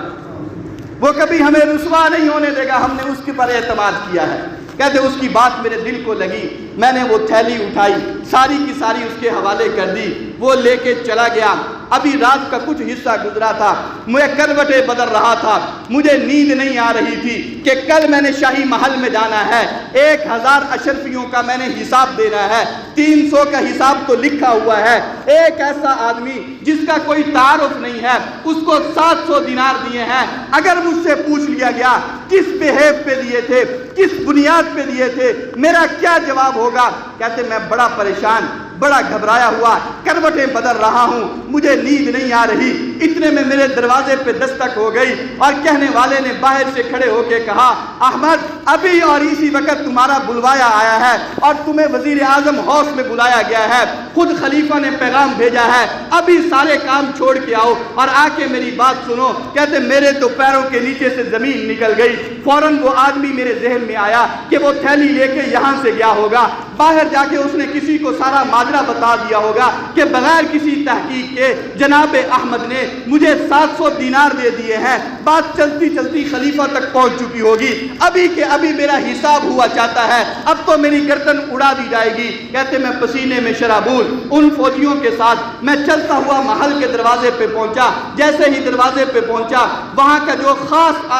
وہ کبھی ہمیں رسوا نہیں ہونے دے گا، ہم نے اس کے پر اعتماد کیا ہے۔ کہتے اس کی بات میرے دل کو لگی، میں نے وہ تھیلی اٹھائی، ساری کی ساری اس کے حوالے کر دی، وہ لے کے چلا گیا۔ ابھی رات کا کچھ حصہ گزرا تھا، میں کروٹیں بدل رہا تھا، مجھے نیند نہیں آ رہی تھی کہ کل میں نے شاہی محل میں جانا ہے، 1000 اشرفیوں کا میں نے حساب دینا ہے، 300 کا حساب تو لکھا ہوا ہے۔ ایک ایسا آدمی جس کا کوئی تعارف نہیں ہے، اس کو 700 دینار دیے ہیں۔ اگر مجھ سے پوچھ لیا گیا کس بیہیو پہ دیے تھے، کس بنیاد پہ دیے تھے، میرا کیا جواب ہوگا؟ کہتے میں بڑا پریشان، بڑا گھبرایا ہوا، کروٹیں بدل رہا ہوں، مجھے نیند نہیں آ رہی۔ اتنے میں میرے دروازے پہ دستک ہو گئی اور کہنے والے نے باہر سے کھڑے ہو کے کہا، احمد ابھی اور اسی وقت تمہارا بلوایا آیا ہے اور تمہیں وزیر اعظم ہاؤس میں بلایا گیا ہے، خود خلیفہ نے پیغام بھیجا ہے، ابھی سارے کام چھوڑ کے آؤ اور آ کے میری بات سنو۔ کہتے میرے تو پیروں کے نیچے سے زمین نکل گئی، فوراً وہ آدمی میرے ذہن میں آیا کہ وہ تھیلی لے کے یہاں سے گیا ہوگا، باہر جا کے اس نے کسی کو سارا ماجرا بتا دیا ہوگا کہ بغیر کسی تحقیق کے جناب احمد نے مجھے 700 دینار دے دیے ہیں، بات چلتی چلتی خلیفہ تک پہنچ چکی ہوگی، ابھی کہ ابھی میرا حساب ہوا چاہتا ہے، اب تو میری گردن اڑا دی جائے گی۔ کہتے میں پسینے میں شرابور ان فوجیوں کے ساتھ میں چلتا ہوا محل کے دروازے پہ پہنچا۔ جیسے ہی دروازے پہ پہنچا، وہاں کا جو خاص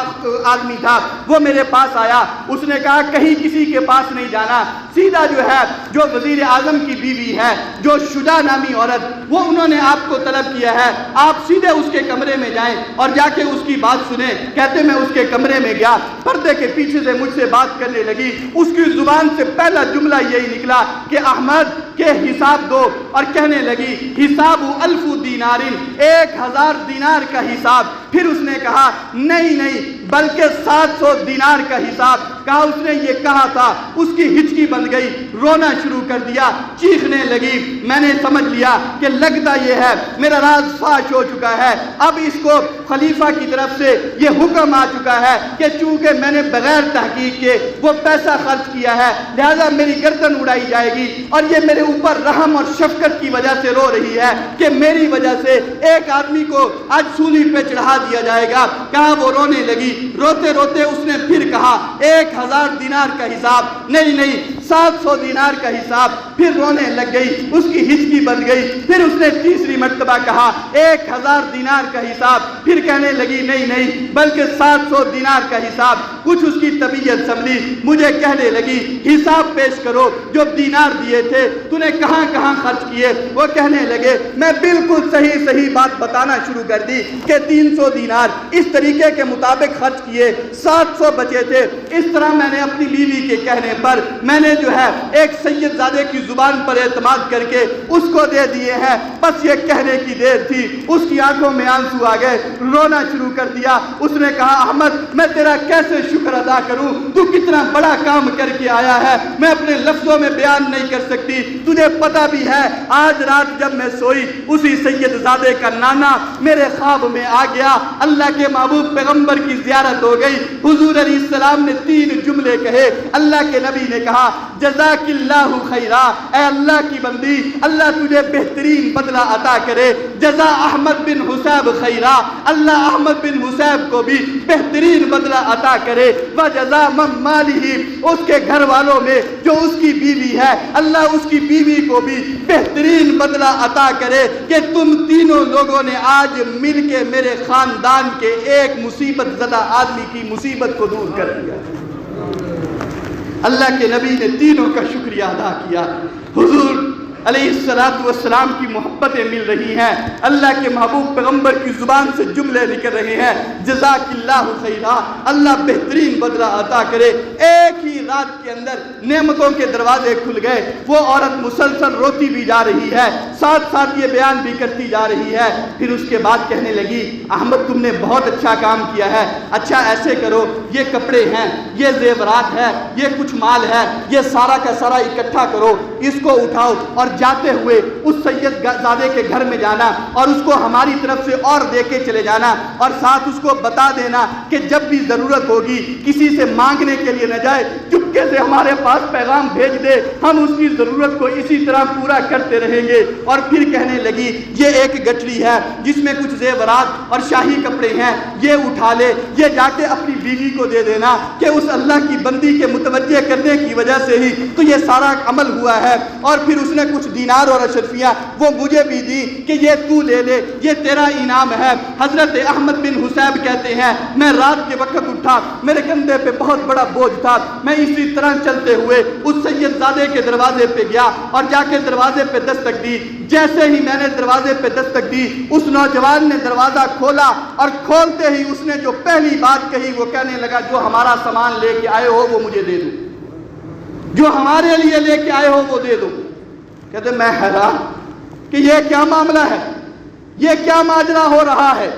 آدمی تھا وہ میرے پاس آیا، اس نے کہا کہیں کسی کے پاس نہیں جانا، سیدھا جو ہے جو وزیر اعظم کی بیوی ہے، جو شجاع نامی عورت، وہ انہوں نے آپ کو طلب کیا ہے، آپ سیدھے اس کے کمرے میں جائیں اور جا کے اس کی بات سنیں۔ کہتے میں اس کے کمرے میں گیا، پردے کے پیچھے سے مجھ سے بات کرنے لگی، اس کی زبان سے پہلا جملہ یہی نکلا کہ احمد کے حساب دو، اور کہنے لگی حساب 1000 دینار، 1000 دینار کا حساب۔ پھر اس نے کہا نہیں بلکہ 700 دینار کا حساب۔ کہا اس نے یہ کہا تھا، اس کی ہچکی بند گئی، رونا شروع کر دیا، چیخنے لگی۔ میں نے سمجھ لیا کہ لگتا یہ ہے میرا راز فاش ہو چکا ہے، اب اس کو خلیفہ کی طرف سے یہ حکم آ چکا ہے کہ چونکہ میں نے بغیر تحقیق کے وہ پیسہ خرچ کیا ہے، لہذا میری گردن اڑائی جائے گی، اور یہ میرے اوپر رحم اور شفقت کی وجہ سے رو رہی ہے کہ میری وجہ سے ایک آدمی کو آج سولی پہ چڑھا دیا جائے گا۔ کہا وہ رونے لگی، روتے روتے اس نے پھر کہا 1000 دینار کا حساب، نہیں 700 دینار کا حساب۔ پھر رونے لگ گئی، اس کی ہچکی بند گئی۔ پھر اس نے تیسری مرتبہ کہا 1000 دینار کا حساب۔ پھر کہنے لگی نہیں بلکہ 700 دینار کا حساب۔ کچھ اس کی طبیعت سنبھلی، مجھے کہنے لگی حساب پیش کرو، جو دینار دیے تھے تو نے کہاں کہاں خرچ کیے؟ وہ کہنے لگے میں بالکل صحیح بات بتانا شروع کر دی کہ 300 دینار اس طریقے کے مطابق خرچ کیے، 700 بچے تھے۔ اس طرح میں نے اپنی بیوی کے کہنے پر میں نے جو ہے ایک سید زادے کی زبان پر اعتماد کر کے اس کو دے دیے ہیں، بس یہ کہنے کی دیر تھی۔ اس کی آنکھوں میں آنسو آ گئے، رونا شروع کر دیا۔ اس نے کہا احمد میں تیرا کیسے شکر ادا کروں، تو کتنا بڑا کام کر کے آیا ہے، میں اپنے لفظوں میں بیان نہیں کر سکتی۔ تجھے پتہ بھی ہے آج رات جب میں سوئی، اسی سید زادے کا نانا میرے خواب میں آ گیا، اللہ کے محبوب پیغمبر کی زیارت ہو گئی۔ حضور علیہ السلام نے 3 جملے کہے، اللہ کے نبی نے کہا جزاک اللہ خیرا، اے اللہ کی بندی اللہ تجھے بہترین بدلہ عطا کرے، جزا احمد بن حسیب خیرا، اللہ احمد بن حسیب کو بھی بہترین بدلہ عطا کرے، وجزا من مالہ، اس کے گھر والوں میں جو اس کی بیوی ہے اللہ اس کی بیوی کو بھی بہترین بدلہ عطا کرے کہ تم تینوں لوگوں نے آج مل کے میرے خاندان کے ایک مصیبت زدہ آدمی کی مصیبت کو دور کر دیا۔ اللہ کے نبی نے تینوں کا شکریہ ادا کیا۔ حضور علیہ السلام کی محبتیں مل رہی ہیں، اللہ کے محبوب پیغمبر کی زبان سے جملے نکل رہے ہیں، جزاک اللہ خیرا، اللہ بہترین بدلہ عطا کرے۔ ایک ہی رات کے اندر نعمتوں کے دروازے کھل گئے۔ وہ عورت مسلسل روتی بھی جا رہی ہے، ساتھ ساتھ یہ بیان بھی کرتی جا رہی ہے۔ پھر اس کے بعد کہنے لگی احمد تم نے بہت اچھا کام کیا ہے، اچھا ایسے کرو، یہ کپڑے ہیں، یہ زیورات ہے، یہ کچھ مال ہے، یہ سارا کا سارا اکٹھا کرو، اس کو اٹھاؤ اور جاتے ہوئے اس سید زادے کے گھر میں جانا اور اس کو ہماری طرف سے اور دے کے چلے جانا، اور ساتھ اس کو بتا دینا کہ جب بھی ضرورت ہوگی کسی سے مانگنے کے لیے نہ جائے، جائے چپکے سے ہمارے پاس پیغام بھیج دے، ہم اس کی ضرورت کو اسی طرح پورا کرتے رہیں گے۔ اور پھر کہنے لگی یہ ایک گٹھڑی ہے جس میں کچھ زیورات اور شاہی کپڑے ہیں، یہ اٹھا لے، یہ جا کے اپنی بیوی کو دے دینا کہ اس اللہ کی بندی کے متوجہ کرنے کی وجہ سے ہی تو یہ سارا عمل ہوا ہے۔ اور پھر اس نے کچھ دینار اور اشرفیاں وہ مجھے بھی دی کہ یہ تو لے لے، یہ تیرا انعام ہے۔ حضرت احمد بن حسیب کہتے ہیں میں رات کے وقت اٹھا، میرے کندھے پہ بہت بڑا بوجھ تھا، میں اسی طرح چلتے ہوئے اس سید زادے کے دروازے پہ گیا اور جا کے دروازے پہ دستک دی۔ جیسے ہی میں نے دروازے پہ دستک دی، اس نوجوان نے دروازہ کھولا اور کھولتے ہی اس نے جو پہلی بات کہی وہ کہنے لگا جو ہمارا سامان لے کے آئے ہو وہ مجھے دے دو، جو ہمارے لیے لے کے آئے ہو وہ دے دو۔ کہتے میں حیران کہ یہ کیا معاملہ ہے، یہ کیا ماجرا ہو رہا ہے،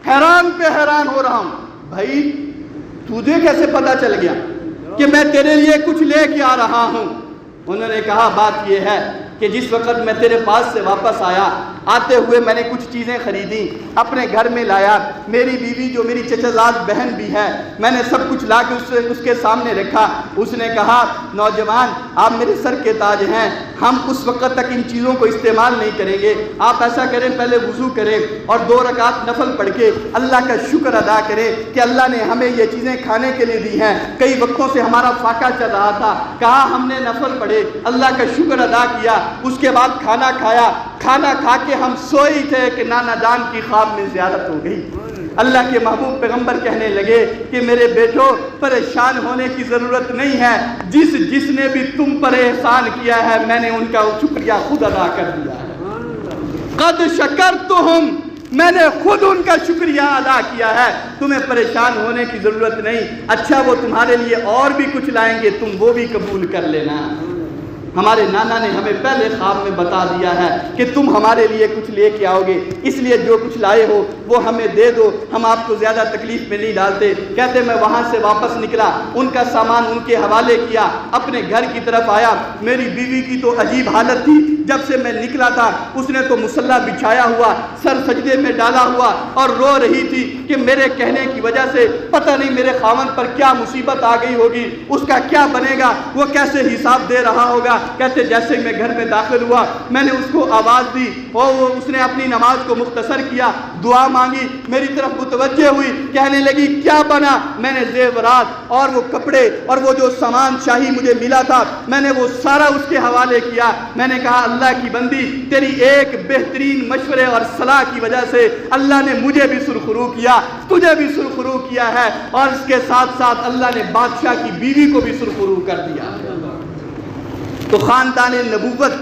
حیران پہ حیران ہو رہا ہوں۔ بھائی تجھے کیسے پتا چل گیا کہ میں تیرے لیے کچھ لے کے آ رہا ہوں؟ انہوں نے کہا بات یہ ہے کہ جس وقت میں تیرے پاس سے واپس آیا، آتے ہوئے میں نے کچھ چیزیں خریدیں، اپنے گھر میں لایا، میری بیوی جو میری چچا زاد بہن بھی ہے میں نے سب کچھ لا کے اس کے سامنے رکھا۔ اس نے کہا نوجوان آپ میرے سر کے تاج ہیں، ہم اس وقت تک ان چیزوں کو استعمال نہیں کریں گے، آپ ایسا کریں پہلے وضو کریں اور 2 رکعت نفل پڑھ کے اللہ کا شکر ادا کریں کہ اللہ نے ہمیں یہ چیزیں کھانے کے لیے دی ہیں، کئی وقتوں سے ہمارا فاقہ چل رہا تھا۔ کہا ہم نے نفل پڑھے، اللہ کا شکر ادا کیا، اس کے بعد کھانا کھایا، کھانا کھا کے ہم سوئی تھے کہ نانا جان کی خواب میں زیارت ہو گئی۔ اللہ کے محبوب پیغمبر کہنے لگے کہ میرے بیٹو پریشان ہونے کی ضرورت نہیں ہے، جس نے بھی تم پر احسان کیا ہے میں نے ان کا شکریہ خود ادا کر دیا ہے۔ قد شکرتہم، میں نے خود ان کا شکریہ ادا کیا ہے، تمہیں پریشان ہونے کی ضرورت نہیں۔ اچھا وہ تمہارے لیے اور بھی کچھ لائیں گے، تم وہ بھی قبول کر لینا۔ ہمارے نانا نے ہمیں پہلے خواب میں بتا دیا ہے کہ تم ہمارے لیے کچھ لے کے آؤ گے، اس لیے جو کچھ لائے ہو وہ ہمیں دے دو، ہم آپ کو زیادہ تکلیف میں نہیں ڈالتے۔ کہتے میں وہاں سے واپس نکلا، ان کا سامان ان کے حوالے کیا، اپنے گھر کی طرف آیا۔ میری بیوی کی تو عجیب حالت تھی، جب سے میں نکلا تھا اس نے تو مصلی بچھایا ہوا، سر سجدے میں ڈالا ہوا اور رو رہی تھی کہ میرے کہنے کی وجہ سے پتہ نہیں میرے خاوند پر کیا مصیبت آ گئی ہوگی، اس کا کیا بنے گا، وہ کیسے حساب دے رہا ہوگا۔ کہتے جیسے میں گھر میں داخل ہوا میں نے اس کو آواز دی اور اس نے اپنی نماز کو مختصر کیا، دعا مانگی، میری طرف متوجہ ہوئی، کہنے لگی کیا بنا؟ میں نے زیورات اور وہ کپڑے اور وہ جو سامان شاہی مجھے ملا تھا میں نے وہ سارا اس کے حوالے کیا۔ میں نے کہا اللہ کی بندی تیری ایک بہترین مشورے اور صلاح کی وجہ سے اللہ نے مجھے بھی سرخرو کیا، تجھے بھی سرخرو کیا ہے، اور اس کے ساتھ ساتھ اللہ نے بادشاہ کی بیوی کو بھی سرخرو کر دیا۔ تو خاندان نبوت،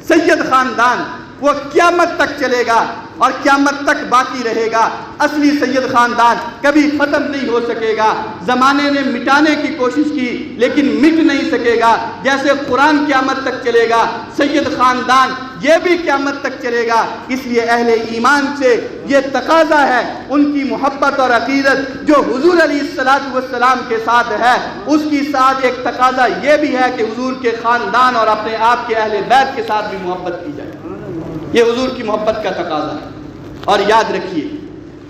سید خاندان وہ قیامت تک چلے گا اور قیامت تک باقی رہے گا۔ اصلی سید خاندان کبھی ختم نہیں ہو سکے گا۔ زمانے نے مٹانے کی کوشش کی لیکن مٹ نہیں سکے گا۔ جیسے قرآن قیامت تک چلے گا، سید خاندان یہ بھی قیامت تک چلے گا۔ اس لیے اہل ایمان سے یہ تقاضا ہے، ان کی محبت اور عقیدت جو حضور علیہ السلام کے ساتھ ہے، اس کی ساتھ ایک تقاضا یہ بھی ہے کہ حضور کے خاندان اور اپنے آپ کے اہل بیت کے ساتھ بھی محبت کی جائے۔ یہ حضور کی محبت کا تقاضا ہے۔ اور یاد رکھیے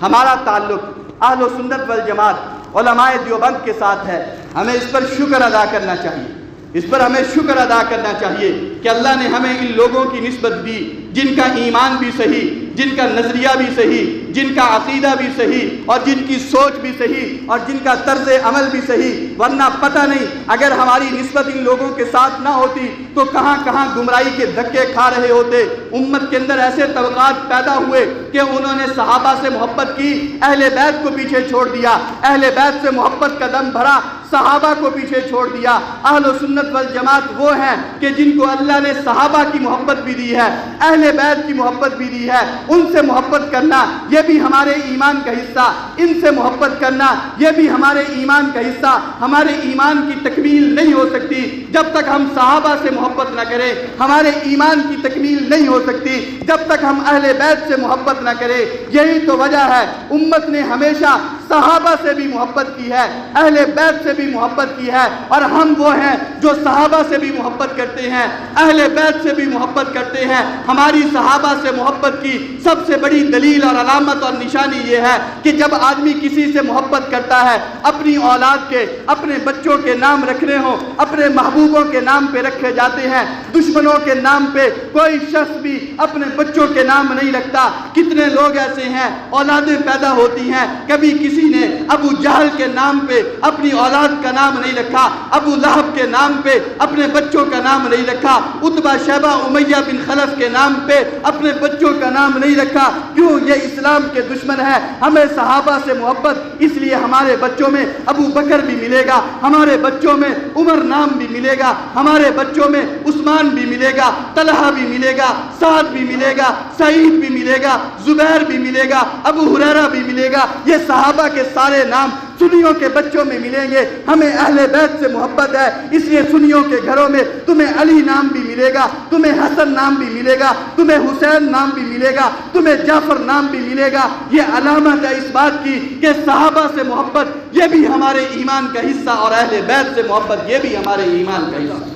ہمارا تعلق اہل و سنت والجماعت علماء دیوبند کے ساتھ ہے، ہمیں اس پر شکر ادا کرنا چاہیے، اس پر ہمیں شکر ادا کرنا چاہیے کہ اللہ نے ہمیں ان لوگوں کی نسبت دی جن کا ایمان بھی صحیح، جن کا نظریہ بھی صحیح، جن کا عقیدہ بھی صحیح اور جن کی سوچ بھی صحیح اور جن کا طرز عمل بھی صحیح۔ ورنہ پتہ نہیں اگر ہماری نسبت ان لوگوں کے ساتھ نہ ہوتی تو کہاں کہاں گمراہی کے دھکے کھا رہے ہوتے۔ امت کے اندر ایسے طبقات پیدا ہوئے کہ انہوں نے صحابہ سے محبت کی، اہل بیت کو پیچھے چھوڑ دیا، اہل بیت سے محبت کا دم بھرا، صحابہ کو پیچھے چھوڑ دیا۔ اہل و سنت والجماعت وہ ہیں کہ جن کو اللہ نے صحابہ کی محبت بھی دی ہے، اہل بیت کی محبت بھی دی ہے۔ ان سے محبت کرنا یہ بھی ہمارے ایمان کا حصہ، ان سے محبت کرنا یہ بھی ہمارے ایمان کا حصہ۔ ہمارے ایمان کی تکمیل نہیں ہو سکتی جب تک ہم صحابہ سے محبت نہ کریں، ہمارے ایمان کی تکمیل نہیں ہو سکتی جب تک ہم اہل بیت سے محبت نہ کریں۔ یہی تو وجہ ہے امت نے ہمیشہ صحابہ سے بھی محبت کی ہے، اہل بیت سے بھی محبت کی ہے، اور ہم وہ ہیں جو صحابہ سے بھی محبت کرتے ہیں، اہل بیت سے بھی محبت کرتے ہیں۔ ہماری صحابہ سے محبت کی سب سے بڑی دلیل اور علامت اور نشانی یہ ہے کہ جب آدمی کسی سے محبت کرتا ہے، اپنی اولاد کے، اپنے بچوں کے نام رکھنے ہوں، اپنے محبوبوں کے نام پہ رکھے جاتے ہیں، دشمنوں کے نام پہ کوئی شخص بھی اپنے بچوں کے نام نہیں رکھتا۔ کتنے لوگ ایسے ہیں، اولادیں پیدا ہوتی ہیں، کبھی کسی نے ابو جہل کے نام پہ اپنی اولاد کا نام نہیں رکھا، ابو لہب کے نام پہ اپنے بچوں کا نام نہیں رکھا، عتبہ شیبہ امیہ بن خلف کے نام پہ اپنے بچوں کا نام نہیں رکھا۔ کیوں؟ یہ اسلام کے دشمن ہے۔ ہمیں صحابہ سے محبت، اس لیے ہمارے بچوں میں ابو بکر بھی ملے گا، ہمارے بچوں میں عمر نام بھی ملے گا، ہمارے بچوں میں عثمان بھی ملے گا، طلحہ بھی ملے گا، سعد بھی ملے گا، سعید بھی ملے گا، زبیر بھی ملے گا، ابو ہریرہ بھی ملے گا۔ یہ صحابہ کے سارے نام سنیوں کے بچوں میں ملیں گے۔ ہمیں اہل بیت سے محبت ہے، اس لیے سنیوں کے گھروں میں تمہیں علی نام بھی ملے گا، تمہیں حسن نام بھی ملے گا، تمہیں حسین نام بھی ملے گا، تمہیں جعفر نام بھی ملے گا۔ یہ علامت ہے اس بات کی کہ صحابہ سے محبت یہ بھی ہمارے ایمان کا حصہ، اور اہل بیت سے محبت یہ بھی ہمارے ایمان کا حصہ۔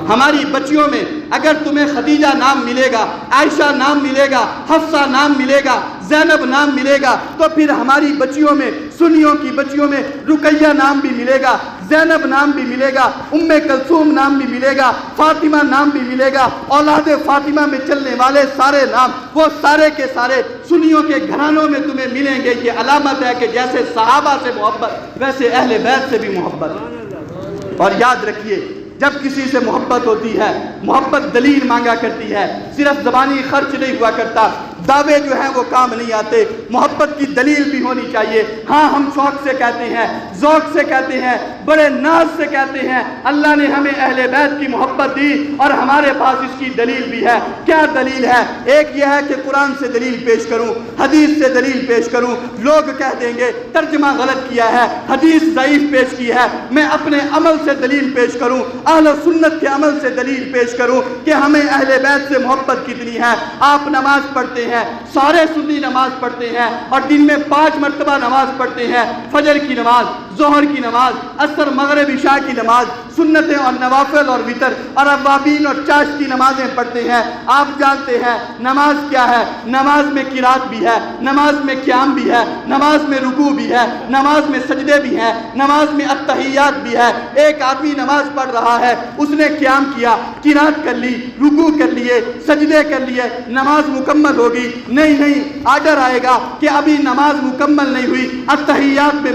ہماری بچیوں میں اگر تمہیں خدیجہ نام ملے گا، عائشہ نام ملے گا، حفصہ نام ملے گا، زینب نام ملے گا، تو پھر ہماری بچیوں میں، سنیوں کی بچیوں میں رقیہ نام بھی ملے گا، زینب نام بھی ملے گا، ام کلثوم نام بھی ملے گا، فاطمہ نام بھی ملے گا۔ اولاد فاطمہ میں چلنے والے سارے نام وہ سارے کے سارے سنیوں کے گھرانوں میں تمہیں ملیں گے۔ یہ علامت ہے کہ جیسے صحابہ سے محبت ویسے اہل بیت سے بھی محبت۔ اور یاد رکھیے، جب کسی سے محبت ہوتی ہے، محبت دلیل مانگا کرتی ہے، صرف زبانی خرچ نہیں ہوا کرتا، دعوے جو ہیں وہ کام نہیں آتے، محبت کی دلیل بھی ہونی چاہیے۔ ہاں ہم شوق سے کہتے ہیں، ذوق سے کہتے ہیں، بڑے ناز سے کہتے ہیں اللہ نے ہمیں اہل بیت کی محبت دی، اور ہمارے پاس اس کی دلیل بھی ہے۔ کیا دلیل ہے؟ ایک یہ ہے کہ قرآن سے دلیل پیش کروں، حدیث سے دلیل پیش کروں۔ لوگ کہہ دیں گے ترجمہ غلط کیا ہے، حدیث ضعیف پیش کی ہے، میں اپنے عمل سے دلیل پیش کروں، اہل سنت کے عمل سے دلیل پیش کروں کہ ہمیں اہل بیت سے محبت کتنی ہے۔ آپ نماز پڑھتے ہیں، سارے سنی نماز پڑھتے ہیں، اور دن میں 5 مرتبہ نماز پڑھتے ہیں، فجر کی نماز، ظہر کی نماز، عصر مغرب عشاء کی نماز، سنتیں اور نوافل اور وتر اور اوابین اور چاش کی نمازیں پڑھتے ہیں۔ آپ جانتے ہیں نماز کیا ہے؟ نماز میں قرات بھی ہے، نماز میں قیام بھی ہے، نماز میں رکوع بھی ہے، نماز میں سجدے بھی ہیں، نماز میں التحیات بھی ہے۔ ایک آدمی نماز پڑھ رہا ہے، اس نے قیام کیا، قرات کر لی، رکوع کر لیے، سجدے کر لیے، نماز مکمل ہوگی؟ نہیں، آرڈر آئے گا کہ ابھی نماز مکمل نہیں ہوئی، التحیات میں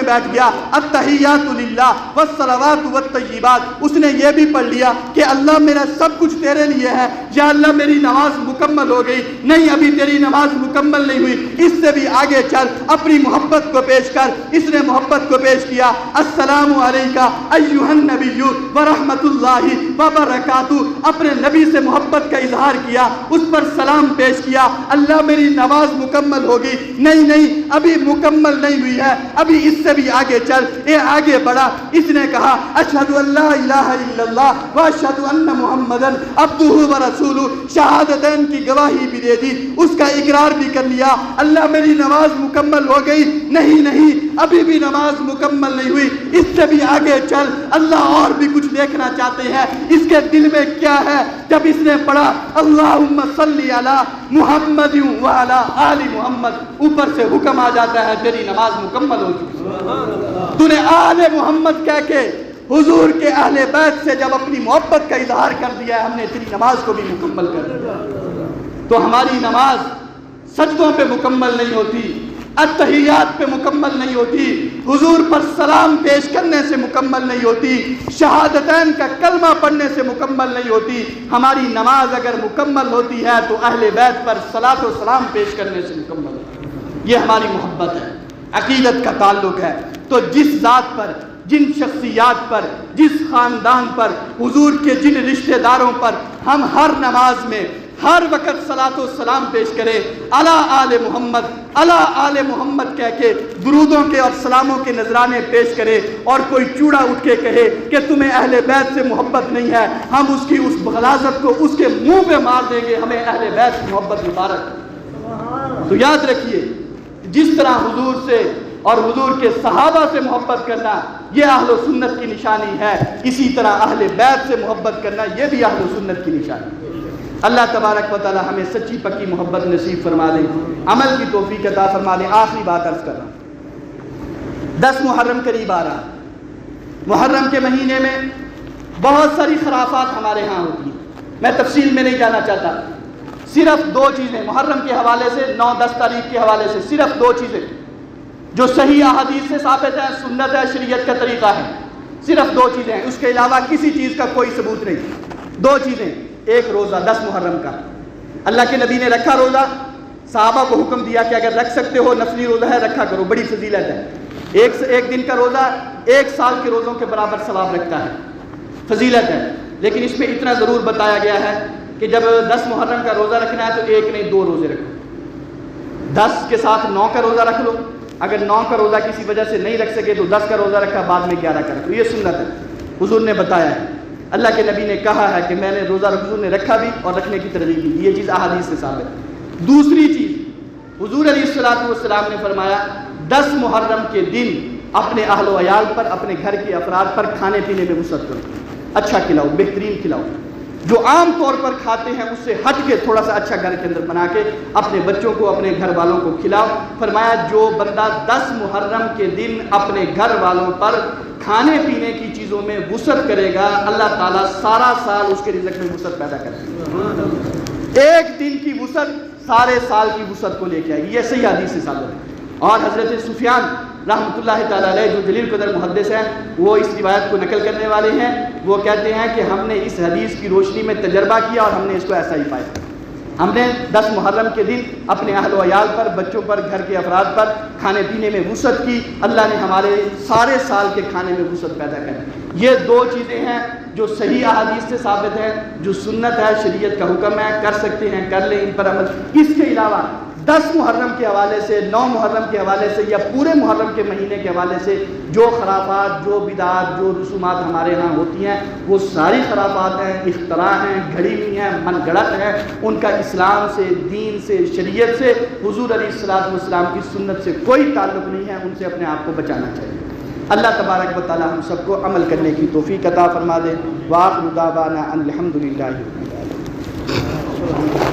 بیٹھ گیا، التحیات للہ والصلوات والطیبات، اس نے یہ بھی پڑھ لیا کہ اللہ میرا سب کچھ تیرے لیے ہے، یا اللہ میری نماز مکمل ہو گئی؟ نہیں، ابھی تیری نماز مکمل نہیں ہوئی، اس سے بھی آگے چل، اپنی محبت کو پیش کر۔ اس نے محبت کو پیش کیا، السلام علیکہ ایھا النبی ورحمۃ اللہ وبرکاتہ، اپنے نبی سے محبت کا اظہار کیا، اس پر سلام پیش کیا۔ اللہ میری نماز مکمل ہوگی؟ نہیں، ابھی مکمل نہیں ہوئی ہے، ابھی اس سے بھی آگے چل۔ یہ آگے بڑھا، اس نے کہا اشہد ان لا الہ الا اللہ واشہد ان محمدن عبدہ ورسولہ، شہادتین کی گواہی بھی دے دی، اس کا اقرار بھی کر لیا۔ اللہ میری نماز مکمل ہو گئی؟ نہیں، ابھی بھی نماز مکمل نہیں ہوئی، اس سے بھی آگے چل، اللہ اور بھی کچھ دیکھنا چاہتے ہیں، اس کے دل میں کیا ہے۔ جب اس نے پڑھا اللہم صلی علی محمد وعلی آل محمد، اوپر سے حکم آ جاتا ہے تیری نماز مکمل ہو چکی۔ تو نے آل محمد کہہ کے حضور کے اہل بیت سے جب اپنی محبت کا اظہار کر دیا ہے، ہم نے تیری نماز کو بھی مکمل کر دیا۔ تو ہماری نماز سجدوں پہ مکمل نہیں ہوتی، التحیات پہ مکمل نہیں ہوتی، حضور پر سلام پیش کرنے سے مکمل نہیں ہوتی، شہادتین کا کلمہ پڑھنے سے مکمل نہیں ہوتی۔ ہماری نماز اگر مکمل ہوتی ہے تو اہل بیت پر صلاۃ و سلام پیش کرنے سے مکمل ہوتی ہے۔ یہ ہماری محبت ہے، عقیدت کا تعلق ہے۔ تو جس ذات پر، جن شخصیات پر، جس خاندان پر، حضور کے جن رشتہ داروں پر ہم ہر نماز میں ہر وقت صلاۃ و سلام پیش کرے، علی آل محمد، علی آل محمد کہہ کے درودوں کے اور سلاموں کے نذرانے پیش کرے، اور کوئی چوڑا اٹھ کے کہے کہ تمہیں اہل بیت سے محبت نہیں ہے، ہم اس کی اس غلاظت کو اس کے منہ پہ مار دیں گے، ہمیں اہل بیت کی محبت مبارک۔ تو یاد رکھیے، جس طرح حضور سے اور حضور کے صحابہ سے محبت کرنا یہ اہل و سنت کی نشانی ہے، اسی طرح اہل بیت سے محبت کرنا یہ بھی اہل و سنت کی نشانی ہے۔ اللہ تبارک و تعالی ہمیں سچی پکی محبت نصیب فرما دے، عمل کی توفیق عطا فرما دے۔ آخری بات عرض کر رہا ہوں، 10 محرم قریب آ رہا۔ محرم کے مہینے میں بہت ساری خرافات ہمارے ہاں ہوتی ہیں، میں تفصیل میں نہیں جانا چاہتا، صرف 2 چیزیں محرم کے حوالے سے 9-10 تاریخ کے حوالے سے صرف 2 چیزیں جو صحیح احادیث سے ثابت ہے، سنت ہے، شریعت کا طریقہ ہے، صرف 2 چیزیں ہیں، اس کے علاوہ کسی چیز کا کوئی ثبوت نہیں۔ 2 چیزیں، ایک روزہ 10 محرم کا، اللہ کے نبی نے رکھا روزہ، صحابہ کو حکم دیا کہ اگر رکھ سکتے ہو نفلی روزہ ہے رکھا کرو، بڑی فضیلت ہے، ایک دن کا روزہ 1 سال کے روزوں کے برابر ثواب رکھتا ہے، فضیلت ہے۔ لیکن اس میں اتنا ضرور بتایا گیا ہے کہ جب 10 محرم کا روزہ رکھنا ہے تو 1 نہیں 2 روزے رکھو، 10 کے ساتھ 9 کا روزہ رکھ لو، اگر 9 کا روزہ کسی وجہ سے نہیں رکھ سکے تو 10 کا روزہ رکھا، بعد میں 11 کا رکھو، یہ سنت ہے، حضور نے بتایا ہے، اللہ کے نبی نے کہا ہے کہ میں نے روزہ حضور نے رکھا بھی اور رکھنے کی ترغیب دی، یہ چیز احادیث سے ثابت ہے۔ دوسری چیز، حضور علیہ السلام نے فرمایا 10 محرم کے دن اپنے اہل و عیال پر، اپنے گھر کے افراد پر کھانے پینے میں وسعت کرو، اچھا کھلاؤ، بہترین کھلاؤ، جو عام طور پر کھاتے ہیں اس سے ہٹ کے تھوڑا سا اچھا گھر کے اندر بنا کے اپنے بچوں کو، اپنے گھر والوں کو کھلاؤ۔ فرمایا جو بندہ 10 محرم کے دن اپنے گھر والوں پر کھانے پینے کی چیزوں میں وسعت کرے گا، اللہ تعالیٰ سارا سال اس کے رزق میں وسعت پیدا کرے گا، 1 دن کی وسعت سارے سال کی وسعت کو لے کے آئے گی، یہ صحیح حدیث سے ثابت ہے۔ اور حضرت سفیان رحمۃ اللہ تعالیٰ علیہ جو جلیل قدر محدث ہیں، وہ اس روایت کو نقل کرنے والے ہیں، وہ کہتے ہیں کہ ہم نے اس حدیث کی روشنی میں تجربہ کیا اور ہم نے اس کو ایسا ہی پایا، ہم نے 10 محرم کے دن اپنے اہل و عیال پر، بچوں پر، گھر کے افراد پر کھانے پینے میں وسعت کی، اللہ نے ہمارے سارے سال کے کھانے میں وسعت پیدا کری۔ یہ 2 چیزیں ہیں جو صحیح احادیث سے ثابت ہیں، جو سنت ہے، شریعت کا حکم ہے، کر سکتے ہیں کر لیں، ان پر عمل۔ اس کے علاوہ 10 محرم کے حوالے سے، 9 محرم کے حوالے سے یا پورے محرم کے مہینے کے حوالے سے جو خرافات، جو بدعات، جو رسومات ہمارے ہاں ہوتی ہیں، وہ ساری خرافات ہیں، اختراع ہیں، گھڑی ہوئی ہیں، من گھڑت ہیں، ان کا اسلام سے، دین سے، شریعت سے، حضور علیہ السلام کی سنت سے کوئی تعلق نہیں ہے، ان سے اپنے آپ کو بچانا چاہیے۔ اللہ تبارک و تعالی ہم سب کو عمل کرنے کی توفیق عطا فرما دے۔ وآخر دعوانا ان الحمد للہ رب العالمین۔